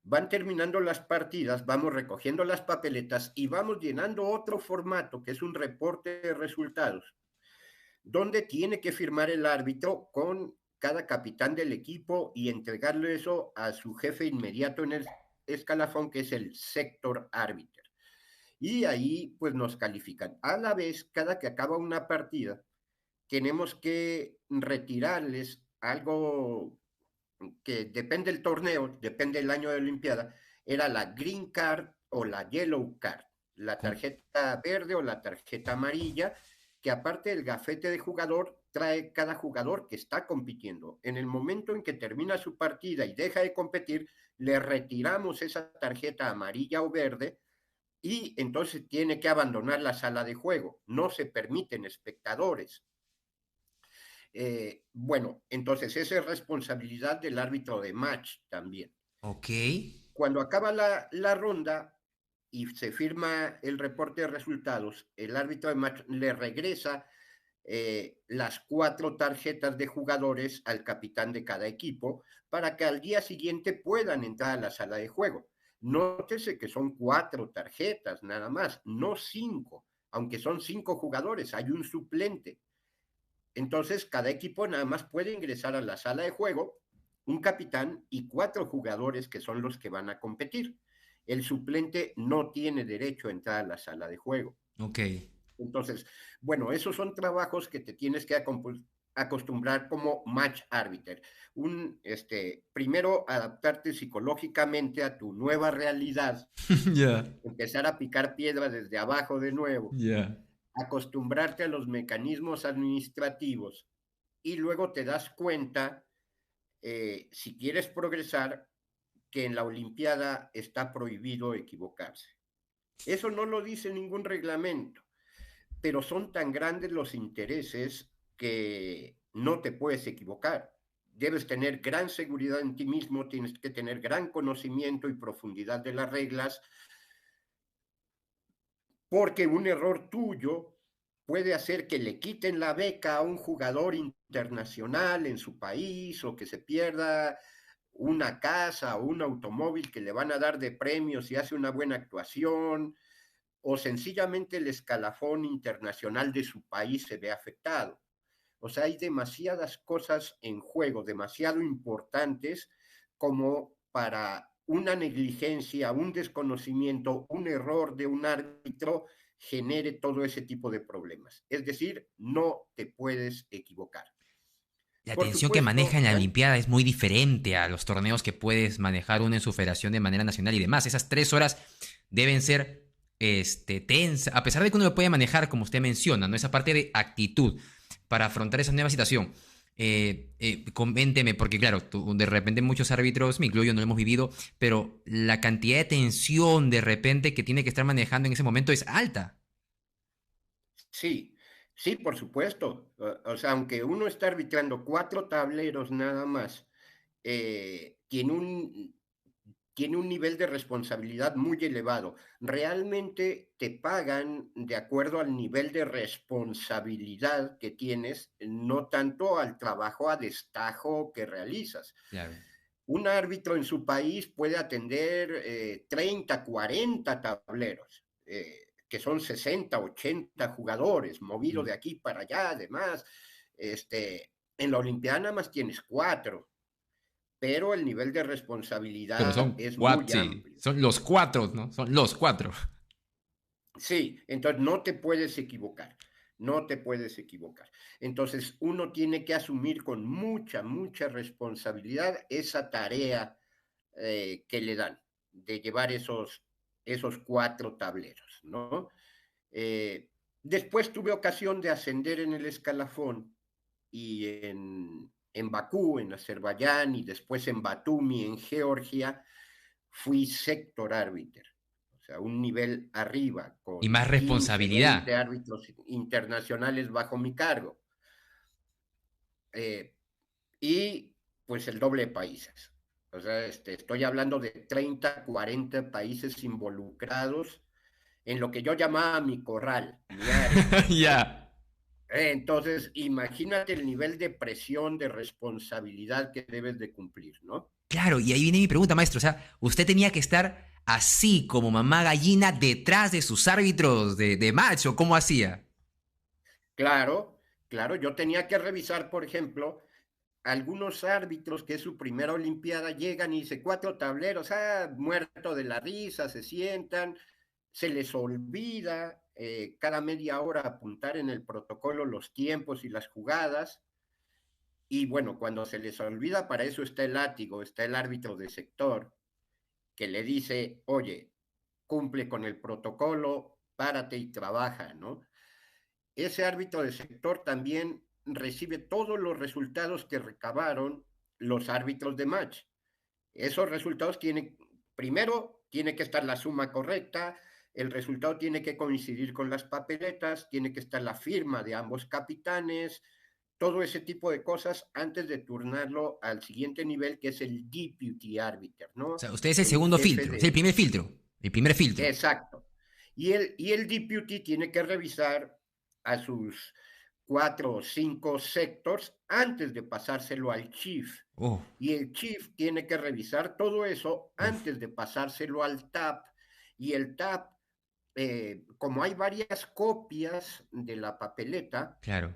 van terminando las partidas, vamos recogiendo las papeletas y vamos llenando otro formato que es un reporte de resultados, donde tiene que firmar el árbitro con cada capitán del equipo y entregarle eso a su jefe inmediato en el escalafón, que es el sector árbitro. Y ahí pues nos califican. A la vez, cada que acaba una partida, tenemos que retirarles algo que depende del torneo, depende del año de Olimpiada, era la green card o la yellow card, la Com- tarjeta verde o la tarjeta amarilla, que aparte del gafete de jugador, trae cada jugador que está compitiendo. En el momento en que termina su partida y deja de competir, le retiramos esa tarjeta amarilla o verde y entonces tiene que abandonar la sala de juego. No se permiten espectadores. Bueno, entonces esa es responsabilidad del árbitro de match también. Ok, Cuando acaba la ronda y se firma el reporte de resultados, el árbitro de match le regresa las 4 tarjetas de jugadores al capitán de cada equipo para que al día siguiente puedan entrar a la sala de juego. Nótese que son 4 tarjetas nada más, no 5, aunque son 5 jugadores, hay un suplente. Entonces, cada equipo nada más puede ingresar a la sala de juego un capitán y 4 jugadores que son los que van a competir. El suplente no tiene derecho a entrar a la sala de juego. ok. Entonces, bueno, esos son trabajos que te tienes que acostumbrar como match arbiter. Primero, adaptarte psicológicamente a tu nueva realidad, Ya, empezar a picar piedra desde abajo de nuevo, ya. acostumbrarte a los mecanismos administrativos y luego te das cuenta, si quieres progresar, que en la Olimpiada está prohibido equivocarse. Eso no lo dice ningún reglamento, pero son tan grandes los intereses que no te puedes equivocar. Debes tener gran seguridad en ti mismo, tienes que tener gran conocimiento y profundidad de las reglas, porque un error tuyo puede hacer que le quiten la beca a un jugador internacional en su país o que se pierda una casa o un automóvil que le van a dar de premio si hace una buena actuación o sencillamente el escalafón internacional de su país se ve afectado. O sea, hay demasiadas cosas en juego, demasiado importantes como para una negligencia, un desconocimiento, un error de un árbitro genere todo ese tipo de problemas. Es decir, no te puedes equivocar. La Por tensión que maneja supuesto, en la Olimpiada es muy diferente a los torneos que puedes manejar uno en su federación de manera nacional y demás. Esas 3 horas deben ser tensas, a pesar de que uno lo puede manejar, como usted menciona, ¿no? Esa parte de actitud para afrontar esa nueva situación. Coménteme, porque claro, de repente muchos árbitros, me incluyo, no lo hemos vivido, pero la cantidad de tensión de repente que tiene que estar manejando en ese momento es alta. Sí, sí, por supuesto. O sea, aunque uno está arbitrando 4 tableros nada más, tiene un nivel de responsabilidad muy elevado. Realmente te pagan de acuerdo al nivel de responsabilidad que tienes, no tanto al trabajo a destajo que realizas. Claro. Un árbitro en su país puede atender 30, 40 tableros, que son 60, 80 jugadores, movido Ujú. de aquí para allá, además. En la Olimpiada nada más tienes 4, pero el nivel de Pero responsabilidad son es cuatro, muy sí, amplio. son los cuatro, ¿no? Son los cuatro. Sí, entonces no te puedes equivocar, no te puedes equivocar. Entonces uno tiene que asumir con mucha, mucha responsabilidad esa tarea que le dan de llevar esos 4 tableros, ¿no? Eh, Después tuve ocasión de ascender en el escalafón y en Bakú, en Azerbaiyán, y después en Batumi, en Georgia, fui sector árbiter, o sea, un nivel arriba, Y con más 15, 20 responsabilidad. árbitros internacionales bajo mi cargo. Eh, y pues el doble de países. O sea, estoy hablando de 30, 40 países involucrados en lo que yo llamaba mi corral, mi área, ¿no? Ya. Entonces, imagínate el nivel de presión, de responsabilidad que debes de cumplir, ¿no? Claro, y ahí viene mi pregunta, maestro. O sea, usted tenía que estar así como mamá gallina detrás de sus árbitros de match, ¿o cómo hacía? Claro, claro, yo tenía que revisar, por ejemplo, algunos árbitros que es su primera Olimpiada llegan y dice 4 tableros, muerto de la risa, se sientan, se les olvida cada media hora apuntar en el protocolo los tiempos y las jugadas. Y bueno, cuando se les olvida, para eso está el látigo, está el árbitro de sector que le dice, oye, cumple con el protocolo, párate y trabaja, ¿no? Ese árbitro de sector también recibe todos los resultados que recabaron los árbitros de match. Esos resultados tienen, primero, tiene que estar la suma correcta, el resultado tiene que coincidir con las papeletas, tiene que estar la firma de ambos capitanes, todo ese tipo de cosas antes de turnarlo al siguiente nivel, que es el deputy arbiter, O ¿no? sea, usted es el El segundo jefe filtro, es el de... primer filtro. El primer filtro. Exacto. Y el deputy tiene que revisar a sus 4 o 5 sectors antes de pasárselo al chief. Oh, Y el chief tiene que revisar todo eso uf, antes de pasárselo al TAP. Y el TAP, como hay varias copias de la papeleta, claro.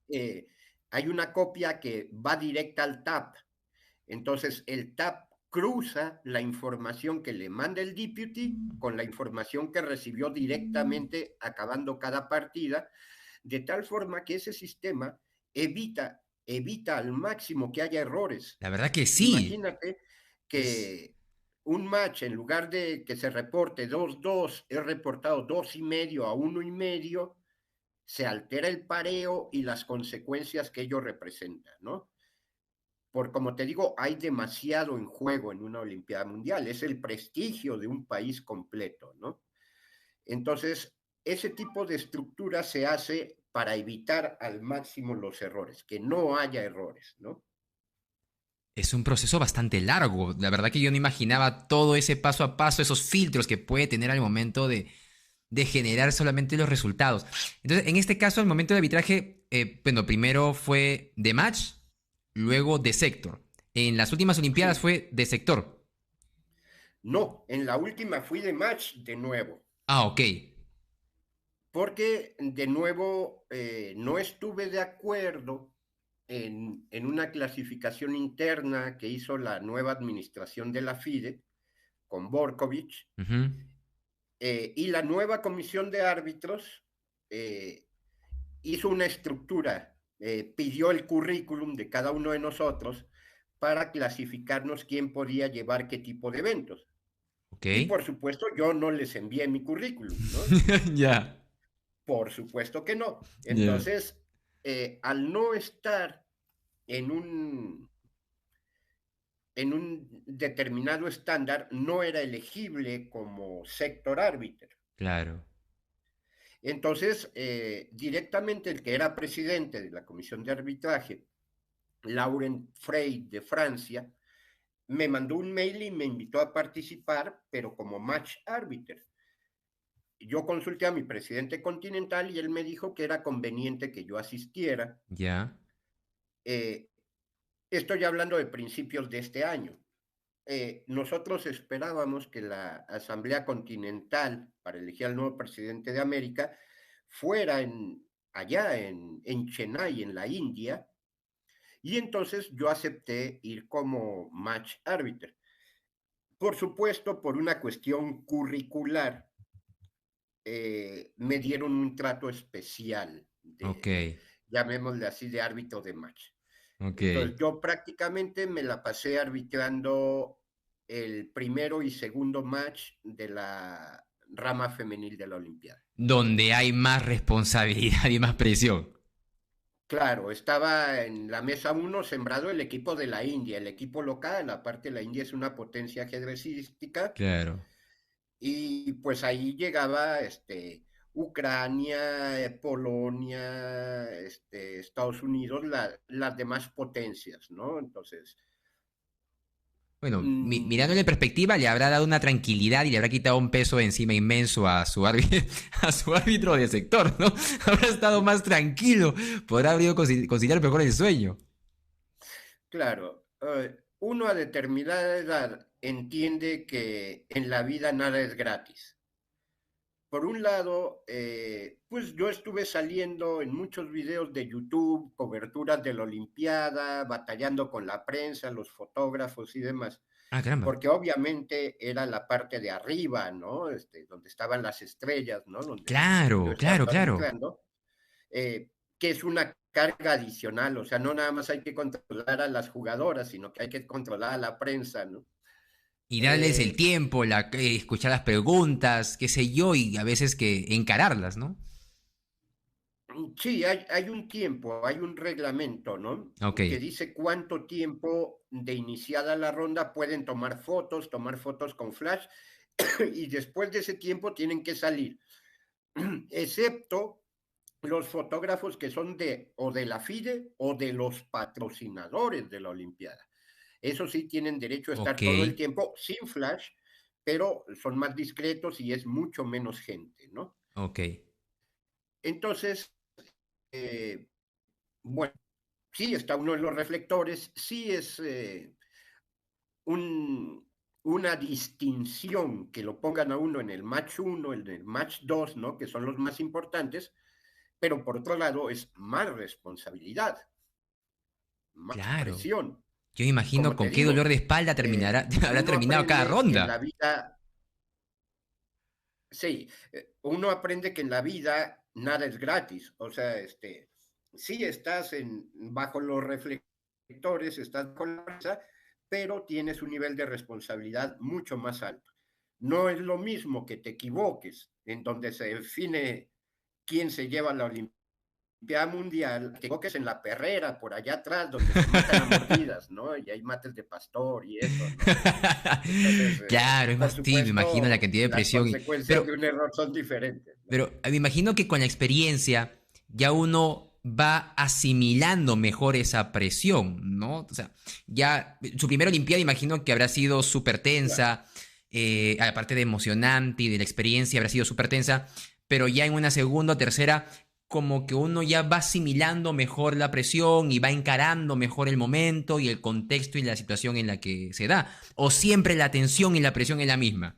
eh, hay una copia que va directa al TAP. Entonces, el TAP cruza la información que le manda el deputy con la información que recibió directamente acabando cada partida, de tal forma que ese sistema evita al máximo que haya errores. La verdad que sí. Imagínate Es, que un match, en lugar de que se reporte 2-2, es reportado 2,5 a 1,5, se altera el pareo y las consecuencias que ello representa, ¿no? Por como te digo, hay demasiado en juego en una Olimpiada Mundial, es el prestigio de un país completo, ¿no? Entonces, ese tipo de estructura se hace para evitar al máximo los errores, que no haya errores, ¿no? es un proceso bastante largo. La verdad que yo no imaginaba todo ese paso a paso, esos filtros que puede tener al momento de generar solamente los resultados. Entonces, en este caso, el momento de arbitraje, bueno, primero fue de match, luego de sector. En las últimas Olimpiadas Sí. fue de sector. No, en la última fui de match de nuevo, Ah, ok. porque de nuevo no estuve de acuerdo en una clasificación interna que hizo la nueva administración de la FIDE con Borkovich. Ujú. Y la nueva comisión de árbitros eh, hizo una estructura, pidió el currículum de cada uno de nosotros para clasificarnos quién podía llevar qué tipo de eventos. Ok. Y por supuesto yo no les envié mi currículum, ¿no? Ya. Por supuesto que no. Ya. Entonces, al no estar en un determinado estándar, no era elegible como sector árbitro. Claro. Entonces, directamente el que era presidente de la Comisión de Arbitraje, Laurent Frey de Francia, me mandó un mail y me invitó a participar, pero como match arbiter. Yo consulté a mi presidente continental y él me dijo que era conveniente que yo asistiera. Ya. Eh, Estoy hablando de principios de este año. Nosotros esperábamos que la Asamblea Continental para elegir al nuevo presidente de América fuera allá en Chennai, en la India, y entonces yo acepté ir como match arbiter. Por supuesto, por una cuestión curricular, me dieron un trato especial Ok, llamémosle así, de árbitro de match. ok. Entonces yo prácticamente me la pasé arbitrando el primero y segundo match de la rama femenil de la Olimpiada. Donde hay más responsabilidad y más presión. Claro, estaba en la mesa uno sembrado el equipo de la India, el equipo local, aparte la India es una potencia ajedrecística, Claro. y pues ahí llegaba Ucrania, Polonia, Estados Unidos, las demás potencias, ¿no? Entonces, Bueno, mirándole mm, en perspectiva, le habrá dado una tranquilidad y le habrá quitado un peso de encima inmenso a su, a su árbitro de sector, ¿no? Habrá estado más tranquilo, podrá haber conciliar mejor el sueño. claro, uno a determinada edad entiende que en la vida nada es gratis. Por un lado, pues yo estuve saliendo en muchos videos de YouTube, coberturas de la Olimpiada, batallando con la prensa, los fotógrafos y demás, Ah, caramba. porque obviamente era la parte de arriba, ¿no? Donde estaban las estrellas, ¿no? Donde yo Claro, estaba claro, claro. arbitrando, que es una carga adicional, o sea, no nada más hay que controlar a las jugadoras, sino que hay que controlar a la prensa, ¿no? Y darles el Eh, tiempo, escuchar las preguntas, qué sé yo, y a veces que encararlas, ¿no? Sí, hay un tiempo, hay un reglamento, ¿no? Ok, Que dice cuánto tiempo de iniciada la ronda pueden tomar fotos con flash, y después de ese tiempo tienen que salir, excepto los fotógrafos que son o de la FIDE o de los patrocinadores de la Olimpiada. Eso sí tienen derecho a ok, estar todo el tiempo sin flash, pero son más discretos y es mucho menos gente, ¿no? ok. Entonces, eh, bueno, sí está uno en los reflectores, sí es un, una distinción que lo pongan a uno en el match 1, en el match 2, ¿no? Que son los más importantes, pero por otro lado es más responsabilidad, más Claro. presión. Yo me imagino Como con te qué dolor digo, de espalda terminará, habrá uno terminado cada aprende que en la ronda. vida, sí, uno aprende que en la vida nada es gratis, o sea, sí estás bajo los reflectores, estás con la prensa, pero tienes un nivel de responsabilidad mucho más alto. No es lo mismo que te equivoques, en donde se define quién se lleva la Olimpiada Mundial, te equivoques en la perrera, por allá atrás, donde se matan a mordidas, ¿no? Y hay mates de pastor y eso, ¿no? Entonces, Claro, es por más tibio, me imagino la supuesto, cantidad de las presión. consecuencias Pero, de un error son diferentes, ¿no? pero me imagino que con la experiencia ya uno va asimilando mejor esa presión, ¿no? O sea, ya su primera Olimpiada imagino que habrá sido súper Claro. tensa, aparte de emocionante y de la experiencia habrá sido súper tensa, pero ya en una segunda o tercera como que uno ya va asimilando mejor la presión y va encarando mejor el momento y el contexto y la situación en la que se da. O siempre la tensión y la presión es la misma.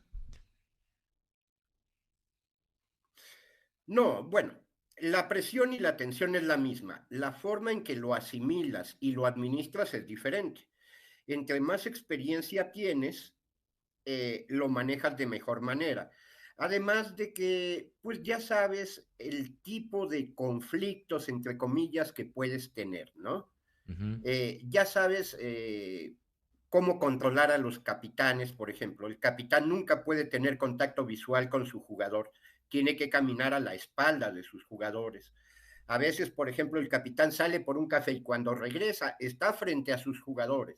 No, bueno, la presión y la tensión es la misma. La forma en que lo asimilas y lo administras es diferente. Entre más experiencia tienes, lo manejas de mejor manera. Además de que, pues ya sabes el tipo de conflictos, entre comillas, que puedes tener, ¿no? Ujú. Ya sabes cómo controlar a los capitanes, por ejemplo. El capitán nunca puede tener contacto visual con su jugador, tiene que caminar a la espalda de sus jugadores. A veces, por ejemplo, el capitán sale por un café y cuando regresa está frente a sus jugadores.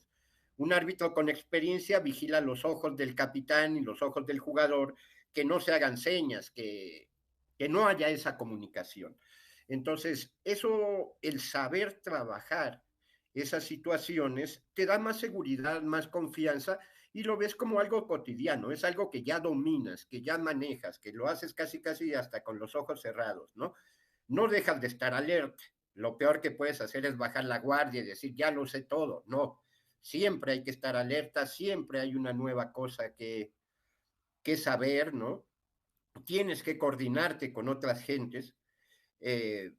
Un árbitro con experiencia vigila los ojos del capitán y los ojos del jugador, que no se hagan señas, que que no haya esa comunicación. Entonces, eso, el saber trabajar esas situaciones, te da más seguridad, más confianza y lo ves como algo cotidiano, es algo que ya dominas, que ya manejas, que lo haces casi, casi hasta con los ojos cerrados, ¿no? No dejas de estar alerta. Lo peor que puedes hacer es bajar la guardia y decir, ya lo sé todo. No, siempre hay que estar alerta, siempre hay una nueva cosa que saber, ¿no? Tienes que coordinarte con otras gentes. Eh,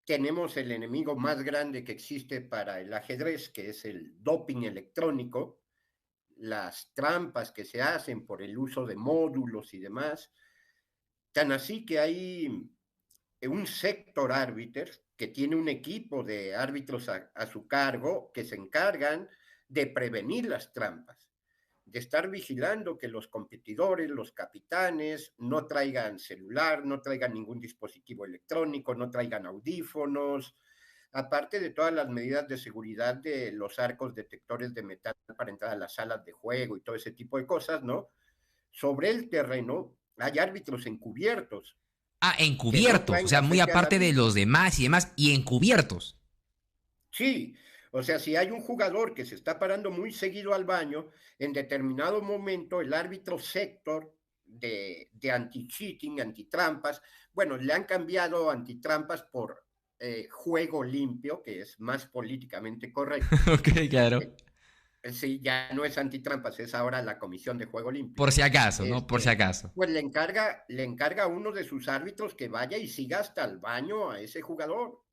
tenemos el enemigo más grande que existe para el ajedrez, que es el doping electrónico, las trampas que se hacen por el uso de módulos y demás. Tan así que hay un sector árbitro que tiene un equipo de árbitros a su cargo que se encargan de prevenir las trampas, de estar vigilando que los competidores, los capitanes, no traigan celular, no traigan ningún dispositivo electrónico, no traigan audífonos, aparte de todas las medidas de seguridad de los arcos detectores de metal para entrar a las salas de juego y todo ese tipo de cosas, ¿no? Sobre el terreno hay árbitros encubiertos Ah, que no encubiertos, o traen sea, muy gafete a la aparte de los vista. demás y demás, y encubiertos. Sí, o sea, si hay un jugador que se está parando muy seguido al baño, en determinado momento el árbitro sector de anti-cheating, anti-trampas, bueno, le han cambiado anti-trampas por juego limpio, que es más políticamente correcto. Ok, claro. Eh, sí, ya no es antitrampas, es ahora la Comisión de Juego Limpio. Por si acaso, ¿no? Por si Este, acaso. pues le encarga a uno de sus árbitros que vaya y siga hasta el baño a ese jugador.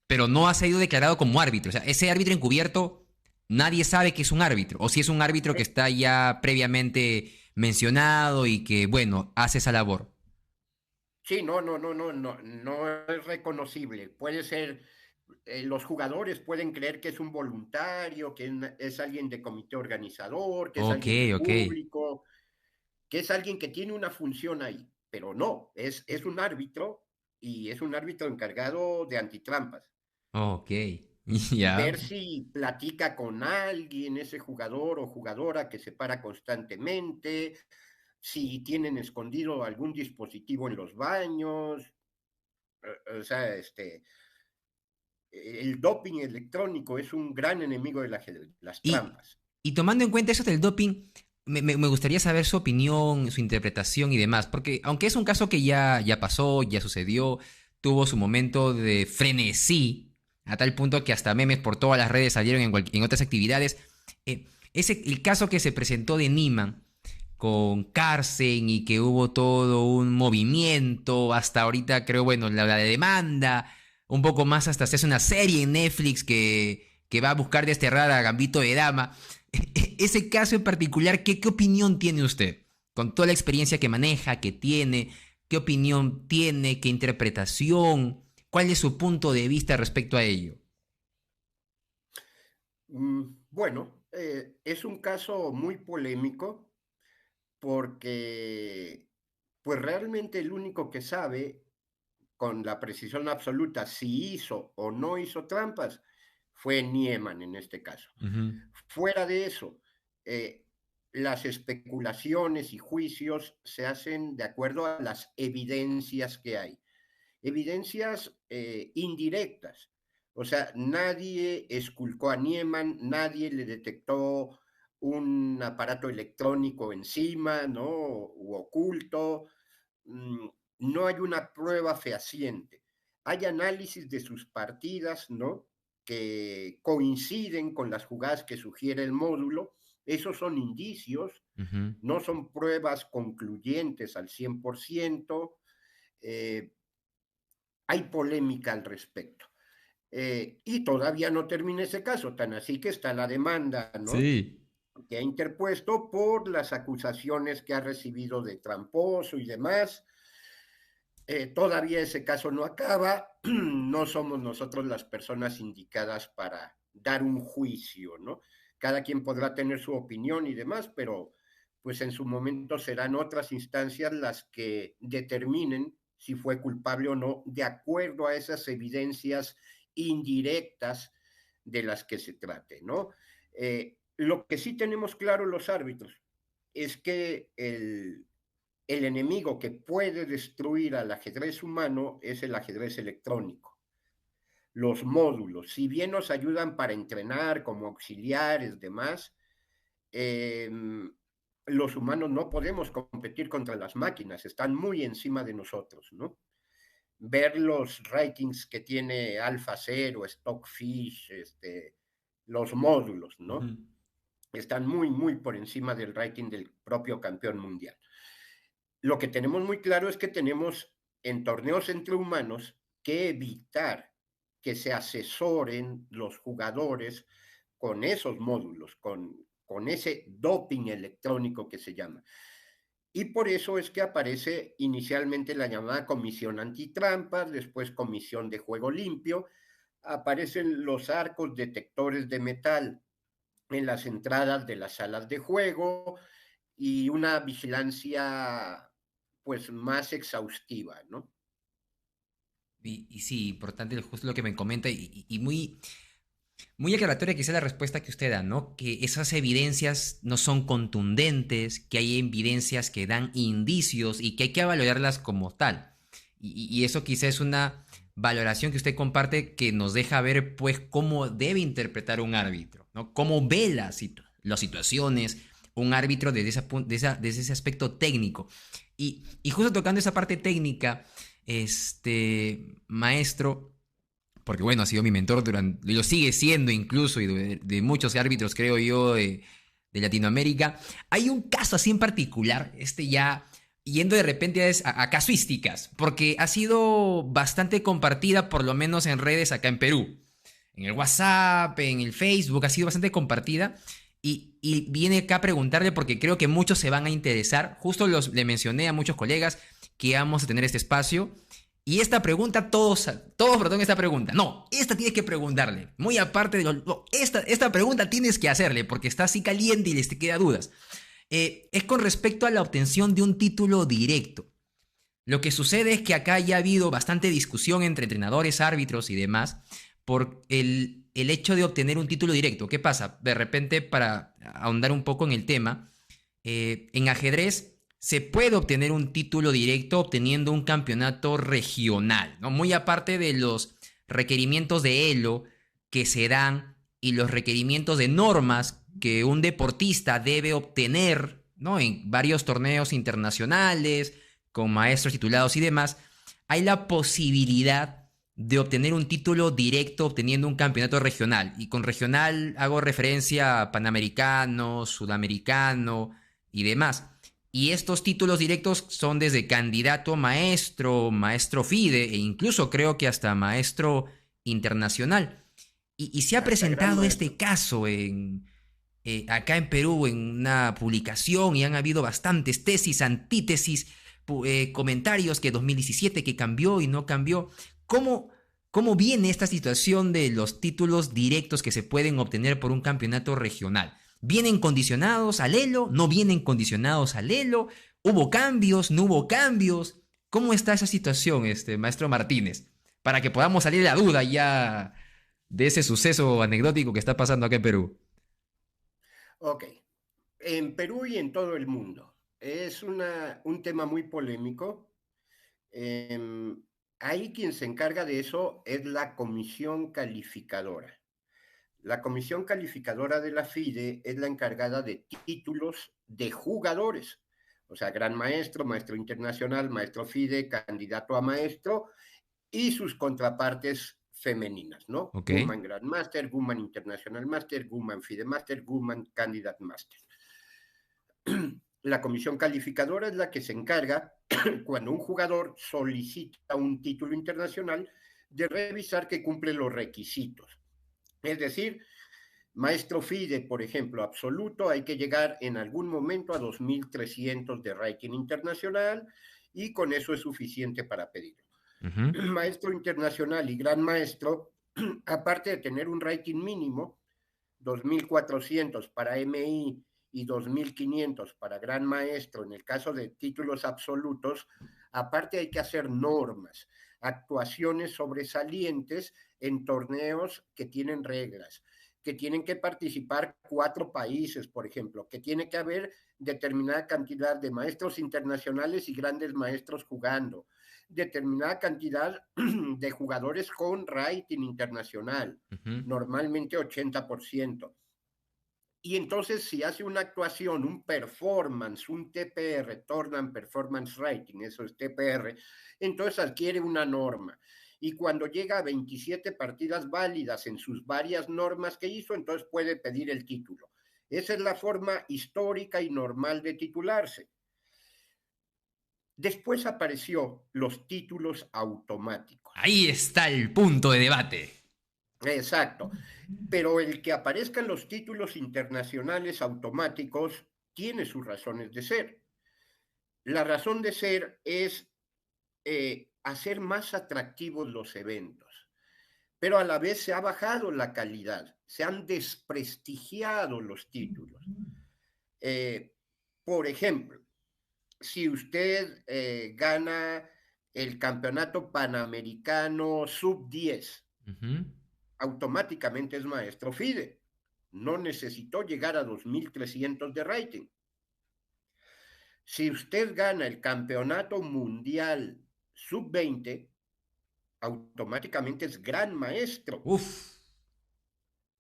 Pero no ha sido declarado como árbitro. O sea, ese árbitro encubierto, nadie sabe que es un árbitro. O si es un árbitro que Eh, está ya previamente mencionado y que, bueno, hace esa labor. Sí, no es reconocible. Puede ser, los jugadores pueden creer que es un voluntario, que es alguien de comité organizador, que es Ok, alguien de ok. público, que es alguien que tiene una función ahí, pero no, es un árbitro y es un árbitro encargado de antitrampas. Ok. Ya. Ver si platica con alguien, ese jugador o jugadora que se para constantemente, si tienen escondido algún dispositivo en los baños, o sea, el doping electrónico es un gran enemigo de las Y, trampas. y tomando en cuenta eso del doping, me gustaría saber su opinión, su interpretación y demás, porque aunque es un caso que ya pasó, ya sucedió, tuvo su momento de frenesí, a tal punto que hasta memes por todas las redes salieron en otras actividades, el caso que se presentó de Niman con Carsen y que hubo todo un movimiento, hasta ahorita creo, bueno, la de demanda, un poco más hasta se hace una serie en Netflix que va a buscar desterrar a Gambito de Dama. Ese caso en particular, ¿qué opinión tiene usted? Con toda la experiencia que maneja, que tiene, ¿qué opinión tiene? ¿Qué interpretación? ¿Cuál es su punto de vista respecto a ello? Bueno, es un caso muy polémico porque pues realmente el único que sabe con la precisión absoluta si hizo o no hizo trampas fue Nieman en este caso. Ujú. Fuera de eso, eh, las especulaciones y juicios se hacen de acuerdo a las evidencias que hay. Evidencias indirectas. O sea, nadie esculcó a Nieman, nadie le detectó un aparato electrónico encima, ¿no? U oculto. Mm, no hay una prueba fehaciente. Hay análisis de sus partidas, ¿no? Que coinciden con las jugadas que sugiere el módulo. Esos son indicios, Ujú. no son pruebas concluyentes al 100%. Eh, hay polémica al respecto. Y todavía no termina ese caso, tan así que está la demanda, ¿no? Sí. Que ha interpuesto por las acusaciones que ha recibido de tramposo y demás. Todavía ese caso no acaba, no somos nosotros las personas indicadas para dar un juicio, ¿no? Cada quien podrá tener su opinión y demás, pero pues en su momento serán otras instancias las que determinen si fue culpable o no, de acuerdo a esas evidencias indirectas de las que se trate, ¿no? Lo que sí tenemos claro los árbitros es que el enemigo que puede destruir al ajedrez humano es el ajedrez electrónico. Los módulos, si bien nos ayudan para entrenar como auxiliares, demás, eh, los humanos no podemos competir contra las máquinas, están muy encima de nosotros, ¿no? Ver los ratings que tiene AlphaZero, Stockfish, los módulos, ¿no? Están muy, muy por encima del rating del propio campeón mundial. Lo que tenemos muy claro es que tenemos en torneos entre humanos que evitar que se asesoren los jugadores con esos módulos, con ese doping electrónico que se llama. Y por eso es que aparece inicialmente la llamada Comisión Antitrampas, después Comisión de Juego Limpio, aparecen los arcos detectores de metal en las entradas de las salas de juego y una vigilancia pues más exhaustiva, ¿no? Y sí, importante justo lo que me comenta y muy, muy aclaratoria que sea la respuesta que usted da, ¿no? Que esas evidencias no son contundentes, que hay evidencias que dan indicios y que hay que valorarlas como tal. Y eso quizá es una valoración que usted comparte que nos deja ver, pues, cómo debe interpretar un árbitro, ¿no? Cómo ve las situaciones, un árbitro desde ese aspecto técnico. Y justo tocando esa parte técnica, maestro, porque bueno, ha sido mi mentor durante, y lo sigue siendo incluso, y de muchos árbitros, creo yo, de Latinoamérica. Hay un caso así en particular, ya yendo de repente a casuísticas, porque ha sido bastante compartida, por lo menos en redes acá en Perú. En el WhatsApp, en el Facebook, ha sido bastante compartida. Y viene acá a preguntarle, porque creo que muchos se van a interesar. Justo le mencioné a muchos colegas que vamos a tener este espacio. Y esta pregunta, perdón, esta pregunta. No, esta tienes que preguntarle. Muy aparte de esta pregunta tienes que hacerle, porque está así caliente y les te queda dudas. Es con respecto a la obtención de un título directo. Lo que sucede es que acá ya ha habido bastante discusión entre entrenadores, árbitros y demás por el hecho de obtener un título directo. ¿Qué pasa? De repente, para ahondar un poco en el tema, en ajedrez se puede obtener un título directo obteniendo un campeonato regional, ¿no? Muy aparte de los requerimientos de Elo que se dan y los requerimientos de normas que un deportista debe obtener, ¿no? En varios torneos internacionales, con maestros titulados y demás, hay la posibilidad de obtener un título directo obteniendo un campeonato regional. Y con regional hago referencia a panamericano, sudamericano y demás. Y estos títulos directos son desde candidato a maestro, maestro FIDE e incluso creo que hasta maestro internacional. Y se ha presentado este caso acá en Perú en una publicación y han habido bastantes tesis, antítesis, comentarios que 2017 que cambió y no cambió. ¿Cómo viene esta situación de los títulos directos que se pueden obtener por un campeonato regional? ¿Vienen condicionados al Elo? ¿No vienen condicionados al Elo? ¿Hubo cambios? ¿No hubo cambios? ¿Cómo está esa situación, maestro Martínez? Para que podamos salir de la duda ya de ese suceso anecdótico que está pasando acá en Perú. Ok. En Perú y en todo el mundo. Es un tema muy polémico. Ahí quien se encarga de eso es la comisión calificadora. La comisión calificadora de la FIDE es la encargada de títulos de jugadores, o sea, gran maestro, maestro internacional, maestro FIDE, candidato a maestro y sus contrapartes femeninas, ¿no? Okay. Woman Grandmaster, Woman International Master, Woman FIDE Master, Woman Candidate Master. La comisión calificadora es la que se encarga, cuando un jugador solicita un título internacional, de revisar que cumple los requisitos. Es decir, maestro FIDE, por ejemplo, absoluto, hay que llegar en algún momento a 2.300 de ranking internacional y con eso es suficiente para pedirlo. Maestro internacional y gran maestro, aparte de tener un ranking mínimo, 2.400 para MI y 2.500 para gran maestro, en el caso de títulos absolutos, aparte hay que hacer normas, actuaciones sobresalientes en torneos que tienen reglas, que tienen que participar 4 países, por ejemplo, que tiene que haber determinada cantidad de maestros internacionales y grandes maestros jugando, determinada cantidad de jugadores con rating internacional, normalmente 80%. Y entonces si hace una actuación, un performance, un TPR, Tournament Performance Rating, eso es TPR, entonces adquiere una norma. Y cuando llega a 27 partidas válidas en sus varias normas que hizo, entonces puede pedir el título. Esa es la forma histórica y normal de titularse. Después apareció los títulos automáticos. Ahí está el punto de debate. Exacto. Pero el que aparezcan los títulos internacionales automáticos tiene sus razones de ser. La razón de ser es hacer más atractivos los eventos, pero a la vez se ha bajado la calidad, se han desprestigiado los títulos. Por ejemplo, si usted gana el campeonato panamericano sub-10, automáticamente es maestro FIDE. No necesitó llegar a 2.300 de rating. Si usted gana el campeonato mundial sub-20, automáticamente es gran maestro. Uf.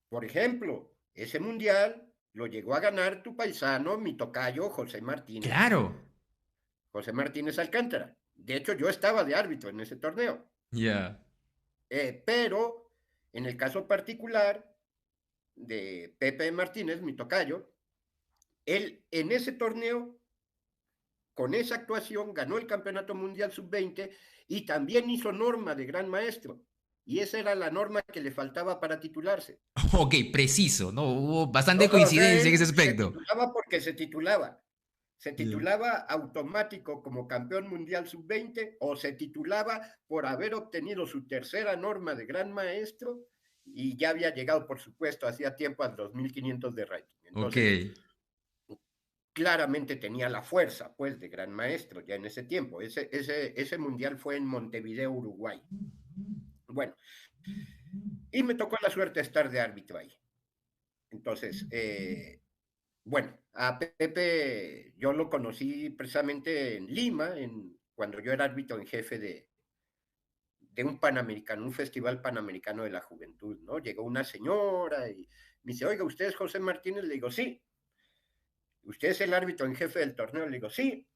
Por ejemplo, ese mundial lo llegó a ganar tu paisano, mi tocayo, José Martínez. Claro. José Martínez Alcántara. De hecho, yo estaba de árbitro en ese torneo. Ya. Pero, en el caso particular de Pepe Martínez, mi tocayo, él en ese torneo, con esa actuación, ganó el campeonato mundial sub-20 y también hizo norma de gran maestro. Y esa era la norma que le faltaba para titularse. Ok, preciso, ¿no? Hubo bastante coincidencia en ese aspecto. Se titulaba porque se titulaba. Se titulaba automático como campeón mundial sub-20 o se titulaba por haber obtenido su tercera norma de gran maestro y ya había llegado, por supuesto, hacía tiempo a 2.500 de rating. Entonces, claramente tenía la fuerza, pues, de gran maestro ya en ese tiempo. Ese mundial fue en Montevideo, Uruguay. Bueno, y me tocó la suerte de estar de árbitro ahí. Entonces, bueno, a Pepe yo lo conocí precisamente en Lima, cuando yo era árbitro en jefe de un panamericano, un festival panamericano de la juventud, ¿no? Llegó una señora y me dice, oiga, ¿usted es José Martínez? Le digo, sí. ¿Usted es el árbitro en jefe del torneo? Le digo, sí.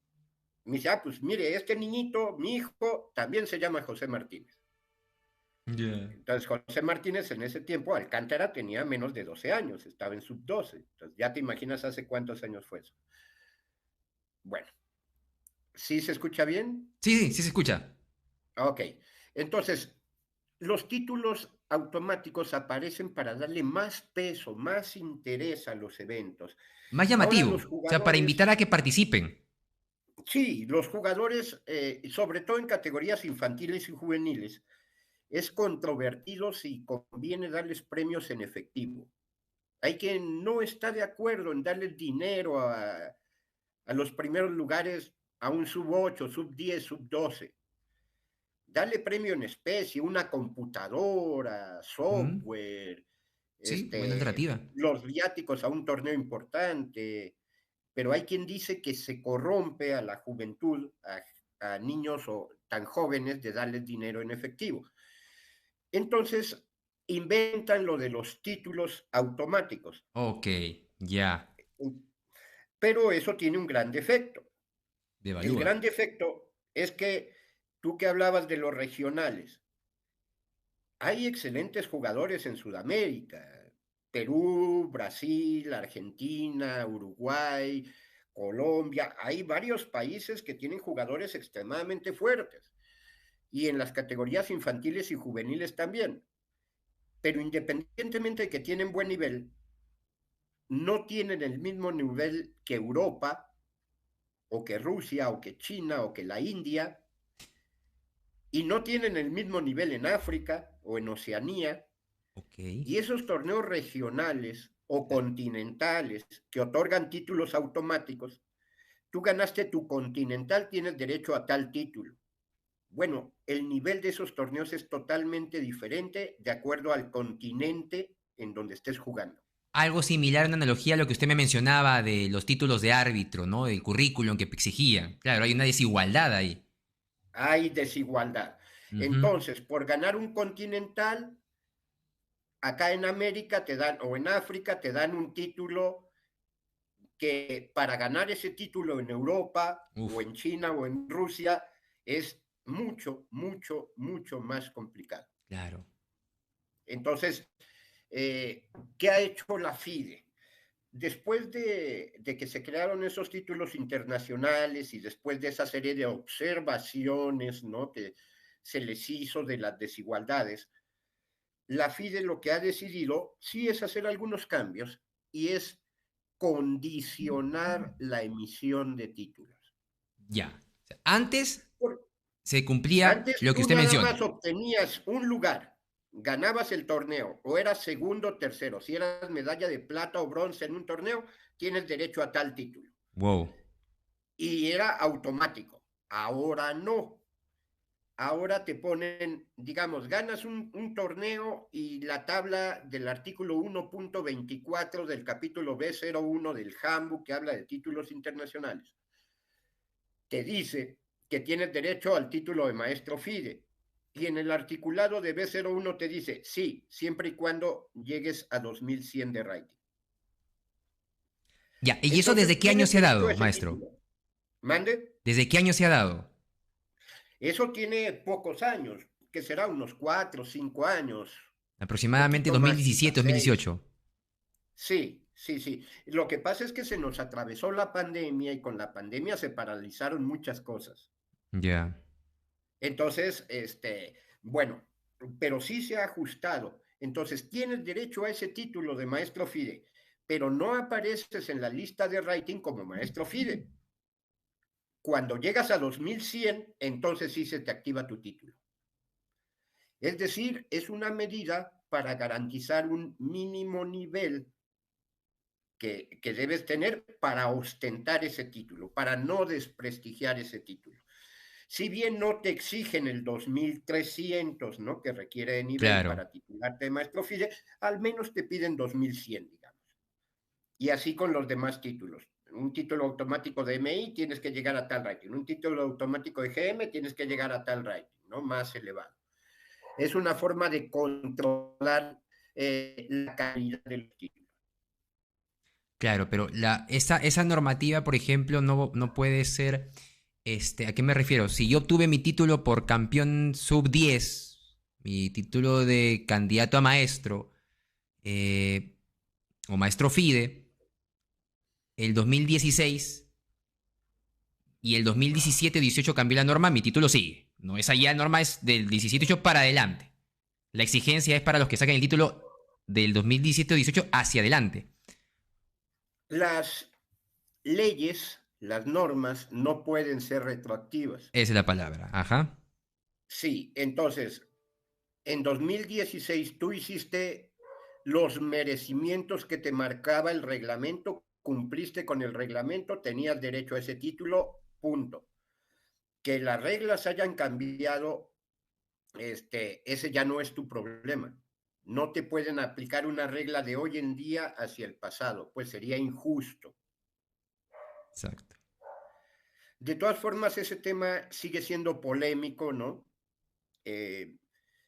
Me dice, pues mire, este niñito, mi hijo, también se llama José Martínez. Entonces, José Martínez en ese tiempo, Alcántara tenía menos de 12 años, estaba en sub-12. Entonces, ya te imaginas hace cuántos años fue eso. Bueno, ¿sí se escucha bien? Sí se escucha. Ok, entonces, los títulos automáticos aparecen para darle más peso, más interés a los eventos. Más llamativo, o sea, para invitar a que participen. Sí, los jugadores, sobre todo en categorías infantiles y juveniles, es controvertido si conviene darles premios en efectivo. Hay quien no está de acuerdo en darles dinero a los primeros lugares, a un sub-8, sub-10, sub-12. Darle premio en especie, una computadora, software, sí, buena alternativa. los viáticos a un torneo importante, pero hay quien dice que se corrompe a la juventud, a niños o tan jóvenes de darles dinero en efectivo. Entonces, inventan lo de los títulos automáticos. Ok, ya. Pero eso tiene un gran defecto. Devalúa. El gran defecto es que tú que hablabas de los regionales, hay excelentes jugadores en Sudamérica, Perú, Brasil, Argentina, Uruguay, Colombia, hay varios países que tienen jugadores extremadamente fuertes y en las categorías infantiles y juveniles también. Pero independientemente de que tienen buen nivel, no tienen el mismo nivel que Europa, o que Rusia, o que China, o que la India, y no tienen el mismo nivel en África o en Oceanía. Y esos torneos regionales o continentales que otorgan títulos automáticos, tú ganaste tu continental, tienes derecho a tal título. Bueno, el nivel de esos torneos es totalmente diferente de acuerdo al continente en donde estés jugando. Algo similar, una analogía a lo que usted me mencionaba de los títulos de árbitro, ¿no? Del currículum que exigían. Claro, hay una desigualdad ahí. Hay desigualdad. Ujú. Entonces, por ganar un continental, acá en América te dan, o en África te dan un título que para ganar ese título en Europa o Uf, en China o en Rusia es mucho, mucho, mucho más complicado. claro. Entonces, ¿qué ha hecho la FIDE? Después de que se crearon esos títulos internacionales y después de esa serie de observaciones, ¿no?, que se les hizo de las desigualdades, la FIDE lo que ha decidido sí es hacer algunos cambios y es condicionar la emisión de títulos. Ya. O sea, antes Por- se cumplía Antes lo que tú usted nada menciona. más obtenías un lugar, ganabas el torneo, o eras segundo o tercero. Si eras medalla de plata o bronce en un torneo, tienes derecho a tal título. Wow. Y era automático. Ahora no. Ahora te ponen, digamos, ganas un torneo y la tabla del artículo 1.24 del capítulo B01 del Handbook, que habla de títulos internacionales, te dice que tienes derecho al título de maestro FIDE. Y en el articulado de B01 te dice, sí, siempre y cuando llegues a 2100 de rating. Ya, ¿y eso Entonces desde qué año tienes se ha derecho a dado, ese maestro? título. ¿Mande? ¿Desde qué año se ha dado? Eso tiene pocos años, que será unos 4 o 5 años, Aproximadamente poquito más, 2017, quizás 6. 2018. Sí, sí, sí. Lo que pasa es que se nos atravesó la pandemia y con la pandemia se paralizaron muchas cosas. Ya. Entonces, bueno, pero sí se ha ajustado. Entonces, tienes derecho a ese título de maestro FIDE, pero no apareces en la lista de rating como maestro FIDE. Cuando llegas a 2100, entonces sí se te activa tu título. Es decir, es una medida para garantizar un mínimo nivel que debes tener para ostentar ese título, para no desprestigiar ese título. Si bien no te exigen el 2300, ¿no?, que requiere de nivel Claro. para titularte de maestro FIDE, al menos te piden 2100, digamos. Y así con los demás títulos. Un título automático de MI tienes que llegar a tal rating. Un título automático de GM tienes que llegar a tal rating, ¿no?, más elevado. Es una forma de controlar la calidad del título. Claro, pero esa normativa, por ejemplo, no puede ser. ¿A qué me refiero? Si yo obtuve mi título por campeón sub 10, mi título de candidato a maestro, eh, o maestro FIDE, el 2016 y el 2017-18 cambió la norma, mi título sigue. No, esa ya norma es del 17-18 para adelante. La exigencia es para los que saquen el título del 2017-18 hacia adelante. Las leyes, las normas, no pueden ser retroactivas. Esa es la palabra. Ajá. Sí, entonces, en 2016 tú hiciste los merecimientos que te marcaba el reglamento, cumpliste con el reglamento, tenías derecho a ese título, punto. Que las reglas hayan cambiado, ese ya no es tu problema. No te pueden aplicar una regla de hoy en día hacia el pasado, pues sería injusto. Exacto. De todas formas, ese tema sigue siendo polémico, ¿no? Eh,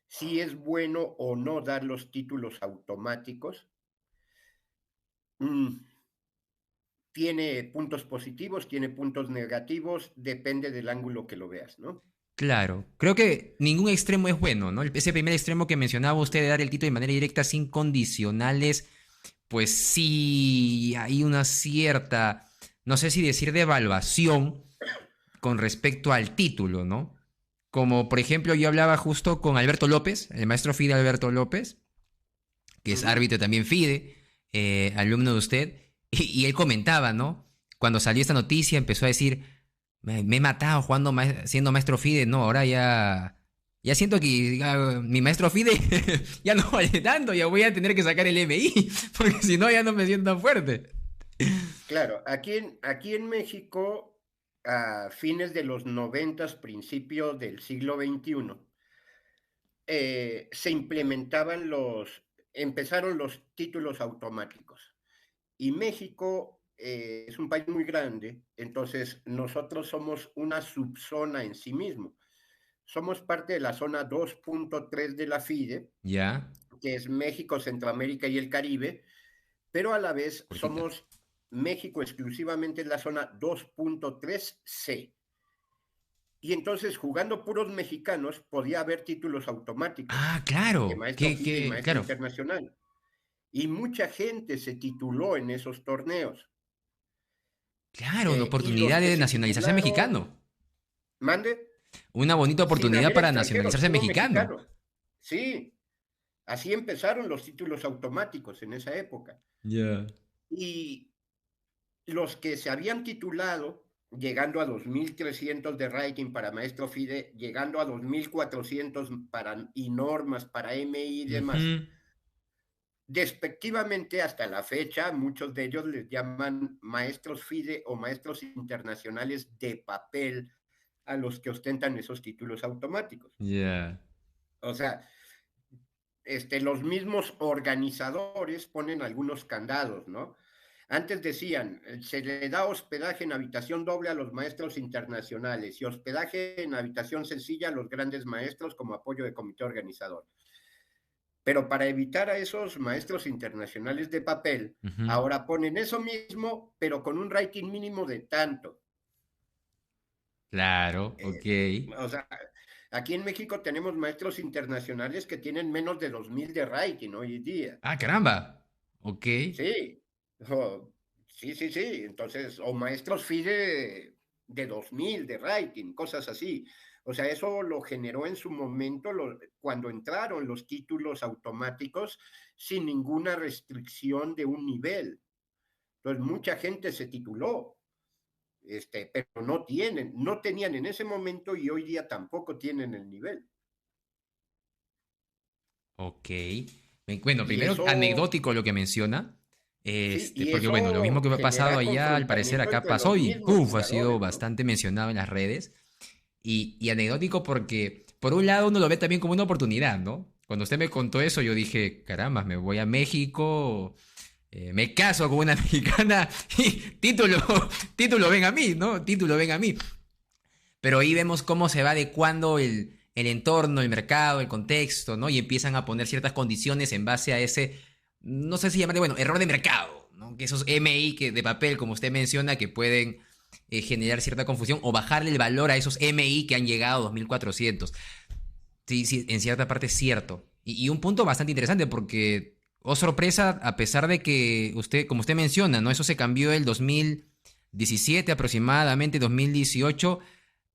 si es bueno o no dar los títulos automáticos. Mm, tiene puntos positivos, tiene puntos negativos, depende del ángulo que lo veas, ¿no? Claro, creo que ningún extremo es bueno, ¿no? Ese primer extremo que mencionaba usted de dar el título de manera directa sin condicionales, pues sí hay una cierta, no sé si decir devaluación con respecto al título, ¿no? Como por ejemplo yo hablaba justo con Alberto López, el maestro FIDE Alberto López, que es Ujú. árbitro también FIDE, alumno de usted, y él comentaba, ¿no? Cuando salió esta noticia empezó a decir, me he matado jugando, siendo maestro FIDE, no, ahora ya siento que mi maestro FIDE ya no vale tanto, ya voy a tener que sacar el MI, porque si no ya no me siento tan fuerte. Claro, aquí en México, a fines de los 90, principios del siglo XXI, se implementaban empezaron los títulos automáticos. Y México es un país muy grande, entonces nosotros somos una subzona en sí mismo. Somos parte de la zona 2.3 de la FIDE, Ya, que es México, Centroamérica y el Caribe, pero a la vez cortita. somos México exclusivamente en la zona 2.3C. Y entonces, jugando puros mexicanos, podía haber títulos automáticos Ah, de claro, maestro FIDE y maestro claro, internacional. Y mucha gente se tituló en esos torneos. claro, una Y los oportunidad que de se nacionalizarse titularon, mexicano. mande, Una bonita sin oportunidad haber para extranjeros, nacionalizarse puro mexicano. mexicano. Sí, así empezaron los títulos automáticos en esa época. Ya. Y los que se habían titulado, llegando a 2.300 de rating para maestro FIDE, llegando a 2.400 para, y normas para MI y demás, Ujú. despectivamente hasta la fecha, muchos de ellos les llaman maestros FIDE o maestros internacionales de papel a los que ostentan esos títulos automáticos. Ya. O sea, los mismos organizadores ponen algunos candados, ¿no? Antes decían, se le da hospedaje en habitación doble a los maestros internacionales y hospedaje en habitación sencilla a los grandes maestros como apoyo de comité organizador. Pero para evitar a esos maestros internacionales de papel, Ujú. ahora ponen eso mismo, pero con un rating mínimo de tanto. Claro, Eh, ok. o sea, aquí en México tenemos maestros internacionales que tienen menos de 2.000 de rating hoy en día. Ah, caramba. Ok. Sí, sí, sí, sí. Entonces, o maestros FIDE de 2.000 de rating, cosas así. O sea, eso lo generó en su momento cuando entraron los títulos automáticos sin ninguna restricción de un nivel. Entonces, mucha gente se tituló, pero no tenían en ese momento y hoy día tampoco tienen el nivel. Ok. Bueno, Y primero, eso, anecdótico lo que menciona. sí, y Porque bueno, lo mismo eso que ha pasado genera allá, al parecer confrontamiento acá entre los pasó y mismos uf, ha sido jugadores, ¿no? bastante mencionado en las redes. Y anecdótico porque, por un lado, uno lo ve también como una oportunidad, ¿no? Cuando usted me contó eso, yo dije, caramba, me voy a México, me caso con una mexicana y título ven a mí, ¿no? Título ven a mí. Pero ahí vemos cómo se va adecuando el entorno, el mercado, el contexto, ¿no? Y empiezan a poner ciertas condiciones en base a ese, no sé si llamarle, bueno, error de mercado, ¿no? Que esos MI que de papel, como usted menciona, que pueden generar cierta confusión o bajarle el valor a esos MI que han llegado a 2400. Sí, sí, en cierta parte es cierto. Y un punto bastante interesante porque, oh sorpresa, a pesar de que usted, como usted menciona, ¿no? Eso se cambió el 2017 aproximadamente, 2018.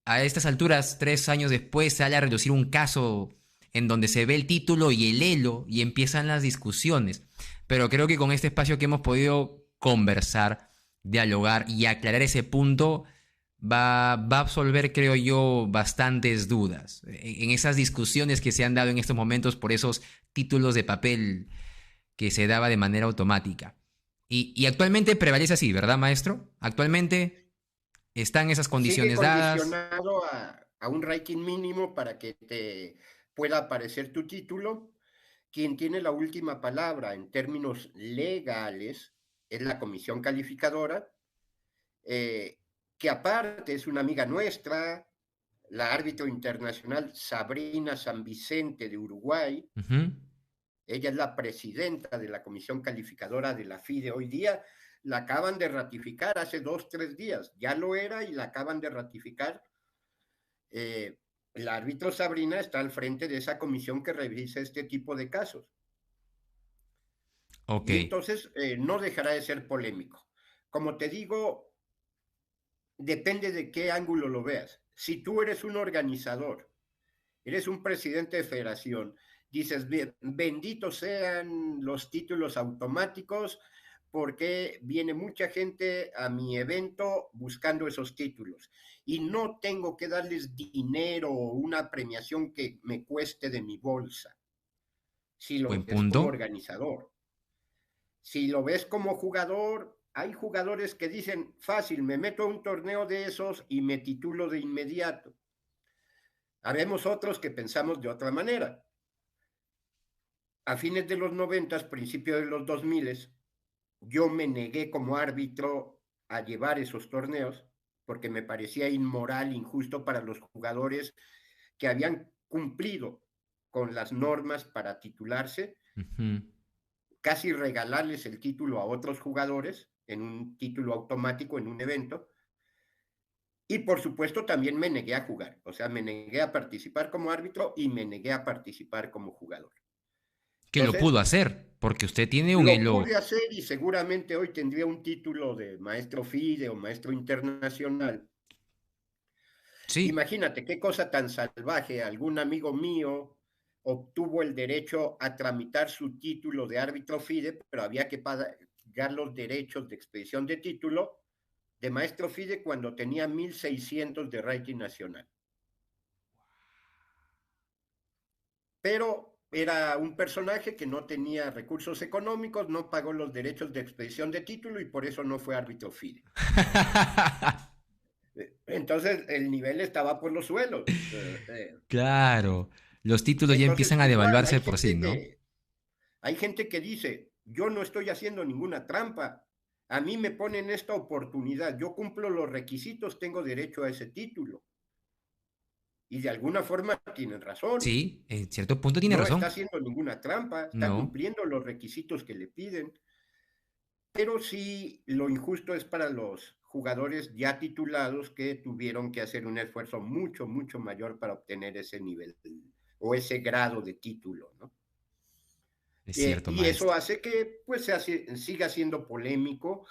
A estas alturas, 3 años después, sale a reducir un caso en donde se ve el título y el elo y empiezan las discusiones. Pero creo que con este espacio que hemos podido conversar, dialogar y aclarar ese punto, va a absolver, creo yo, bastantes dudas en esas discusiones que se han dado en estos momentos por esos títulos de papel que se daba de manera automática. Y actualmente prevalece así, ¿verdad, maestro? Actualmente están esas Sigue condiciones dadas. condicionado a un ranking mínimo para que te pueda aparecer tu título. Quien tiene la última palabra en términos legales es la comisión calificadora, eh, que aparte es una amiga nuestra, la árbitro internacional Sabrina San Vicente de Uruguay. Ujú. Ella es la presidenta de la comisión calificadora de la FIDE hoy día. La acaban de ratificar hace 2, 3 días. Ya lo era y la acaban de ratificar. El árbitro Sabrina está al frente de esa comisión que revisa este tipo de casos. Ok, Y entonces no dejará de ser polémico. Como te digo, depende de qué ángulo lo veas. Si tú eres un organizador, eres un presidente de federación, dices, benditos sean los títulos automáticos porque viene mucha gente a mi evento buscando esos títulos y no tengo que darles dinero o una premiación que me cueste de mi bolsa, si lo buen ves como punto. organizador. Si lo ves como jugador, hay jugadores que dicen, fácil, me meto a un torneo de esos y me titulo de inmediato. Habemos otros que pensamos de otra manera. a fines de los 90, principios de los 2000, yo me negué como árbitro a llevar esos torneos porque me parecía inmoral, injusto para los jugadores que habían cumplido con las normas para titularse, casi regalarles el título a otros jugadores en un título automático en un evento. Y por supuesto también me negué a jugar, o sea, me negué a participar como árbitro y me negué a participar como jugador. Que lo pudo hacer, porque usted tiene un Lo elo. pude hacer y seguramente hoy tendría un título de maestro FIDE o maestro internacional. Sí. Imagínate qué cosa tan salvaje. Algún amigo mío obtuvo el derecho a tramitar su título de árbitro FIDE, pero había que pagar los derechos de expedición de título de maestro FIDE cuando tenía 1,600 de rating nacional. Pero era un personaje que no tenía recursos económicos, no pagó los derechos de expedición de título y por eso no fue árbitro FIDE. Entonces el nivel estaba por los suelos. Claro, los títulos ya empiezan a devaluarse por sí, ¿no? Hay gente que dice, yo no estoy haciendo ninguna trampa, a mí me ponen esta oportunidad, yo cumplo los requisitos, tengo derecho a ese título. Y de alguna forma tienen razón. Sí, en cierto punto tiene razón. No está haciendo ninguna trampa, está cumpliendo los requisitos que le piden. Pero sí, lo injusto es para los jugadores ya titulados que tuvieron que hacer un esfuerzo mucho, mucho mayor para obtener ese nivel o ese grado de título, ¿no? Es cierto, y eso hace que pues siga siendo polémico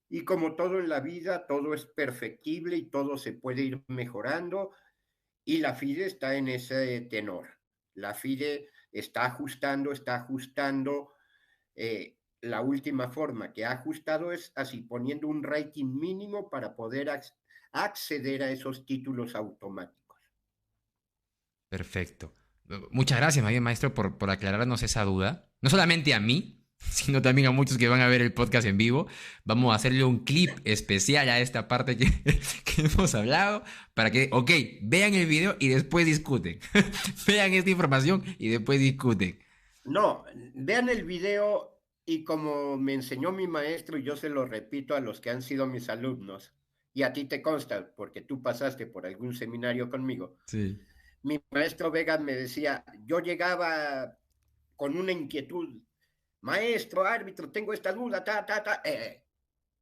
y como todo en la vida, todo es perfectible y todo se puede ir mejorando y la FIDE está en ese tenor. La FIDE está ajustando. La última forma que ha ajustado es así, poniendo un rating mínimo para poder acceder a esos títulos automáticos. Perfecto. Muchas gracias, maestro, por aclararnos esa duda. No solamente a mí, sino también a muchos que van a ver el podcast en vivo. Vamos a hacerle un clip especial a esta parte que hemos hablado para que, ok, vean el video y después discuten. Vean esta información y después discuten. No, vean el video y como me enseñó mi maestro, y yo se lo repito a los que han sido mis alumnos, y a ti te consta, porque tú pasaste por algún seminario conmigo. Sí. Mi maestro Vega me decía, yo llegaba con una inquietud, maestro, árbitro, tengo esta duda,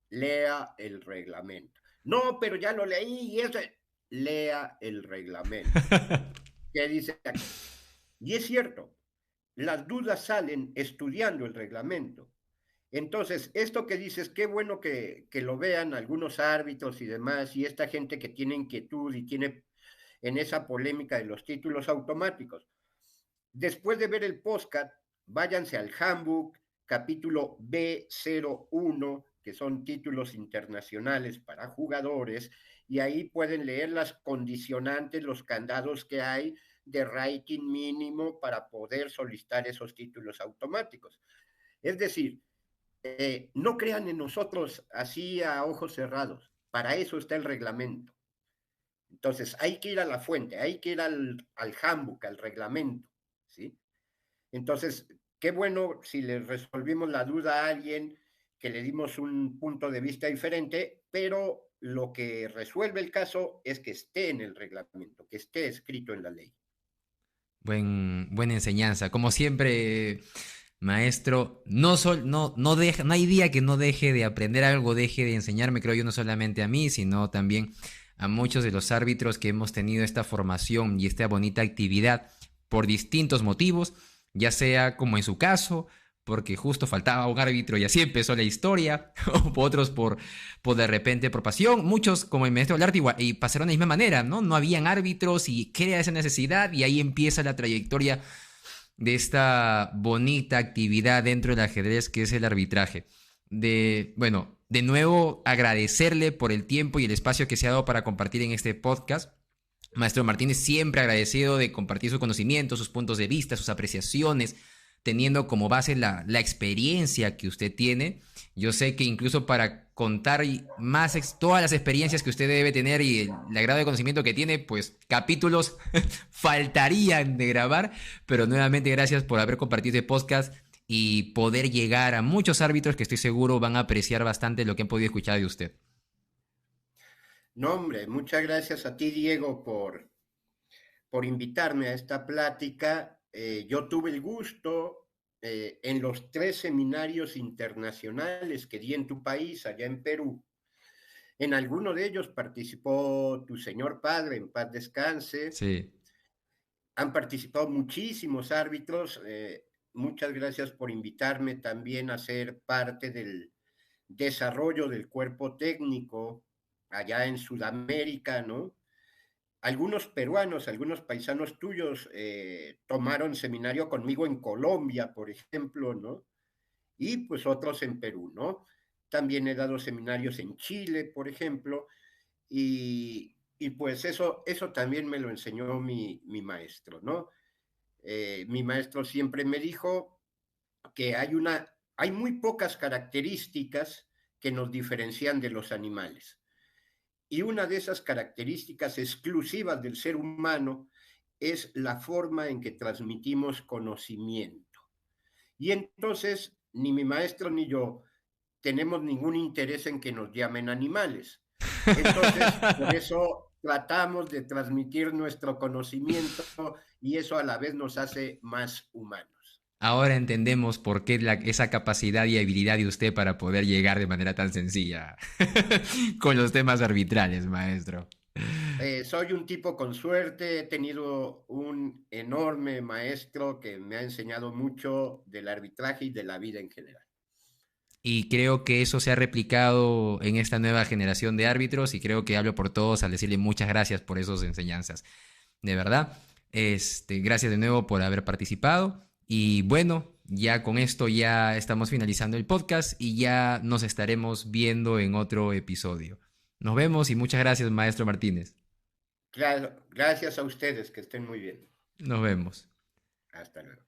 lea el reglamento. No, pero ya lo leí y eso, lea el reglamento. ¿Qué dice aquí? Y es cierto, las dudas salen estudiando el reglamento. Entonces, esto que dices, qué bueno que lo vean algunos árbitros y demás, y esta gente que tiene inquietud y tiene en esa polémica de los títulos automáticos. Después de ver el podcast, váyanse al handbook, capítulo B01, que son títulos internacionales para jugadores, y ahí pueden leer las condicionantes, los candados que hay de rating mínimo para poder solicitar esos títulos automáticos. Es decir, no crean en nosotros así a ojos cerrados, para eso está el reglamento. Entonces, hay que ir a la fuente, hay que ir al handbook, al reglamento, ¿sí? Entonces, qué bueno si le resolvimos la duda a alguien, que le dimos un punto de vista diferente, pero lo que resuelve el caso es que esté en el reglamento, que esté escrito en la ley. Buena enseñanza. Como siempre, maestro, no hay día que no deje de aprender algo, deje de enseñarme, creo yo, no solamente a mí, sino también a muchos de los árbitros que hemos tenido esta formación y esta bonita actividad por distintos motivos, ya sea como en su caso, porque justo faltaba un árbitro y así empezó la historia, o otros por de repente por pasión, muchos como el maestro Olarte y pasaron de la misma manera, ¿no? No habían árbitros y crea esa necesidad y ahí empieza la trayectoria de esta bonita actividad dentro del ajedrez que es el arbitraje. De nuevo agradecerle por el tiempo y el espacio que se ha dado para compartir en este podcast. Maestro Martínez, siempre agradecido de compartir su conocimiento, sus puntos de vista, sus apreciaciones, teniendo como base la experiencia que usted tiene. Yo sé que incluso para contar más todas las experiencias que usted debe tener y el grado de conocimiento que tiene, pues capítulos faltarían de grabar, pero nuevamente gracias por haber compartido este podcast y poder llegar a muchos árbitros que estoy seguro van a apreciar bastante lo que han podido escuchar de usted. No, hombre, muchas gracias a ti, Diego, por invitarme a esta plática. Yo tuve el gusto en los 3 seminarios internacionales que di en tu país, allá en Perú. En alguno de ellos participó tu señor padre, en paz descanse. Sí. Han participado muchísimos árbitros. Muchas gracias por invitarme también a ser parte del desarrollo del cuerpo técnico allá en Sudamérica, ¿no? Algunos peruanos, algunos paisanos tuyos tomaron seminario conmigo en Colombia, por ejemplo, ¿no? Y pues otros en Perú, ¿no? También he dado seminarios en Chile, por ejemplo, y pues eso también me lo enseñó mi maestro, ¿no? Mi maestro siempre me dijo que hay muy pocas características que nos diferencian de los animales. Y una de esas características exclusivas del ser humano es la forma en que transmitimos conocimiento. Y entonces, ni mi maestro ni yo tenemos ningún interés en que nos llamen animales. Entonces, por eso tratamos de transmitir nuestro conocimiento y eso a la vez nos hace más humanos. Ahora entendemos por qué esa capacidad y habilidad de usted para poder llegar de manera tan sencilla con los temas arbitrales, maestro. Soy un tipo con suerte, he tenido un enorme maestro que me ha enseñado mucho del arbitraje y de la vida en general. Y creo que eso se ha replicado en esta nueva generación de árbitros y creo que hablo por todos al decirle muchas gracias por esas enseñanzas. De verdad, gracias de nuevo por haber participado y bueno, ya con esto ya estamos finalizando el podcast y ya nos estaremos viendo en otro episodio. Nos vemos y muchas gracias, maestro Martínez. Claro, gracias a ustedes, que estén muy bien. Nos vemos. Hasta luego.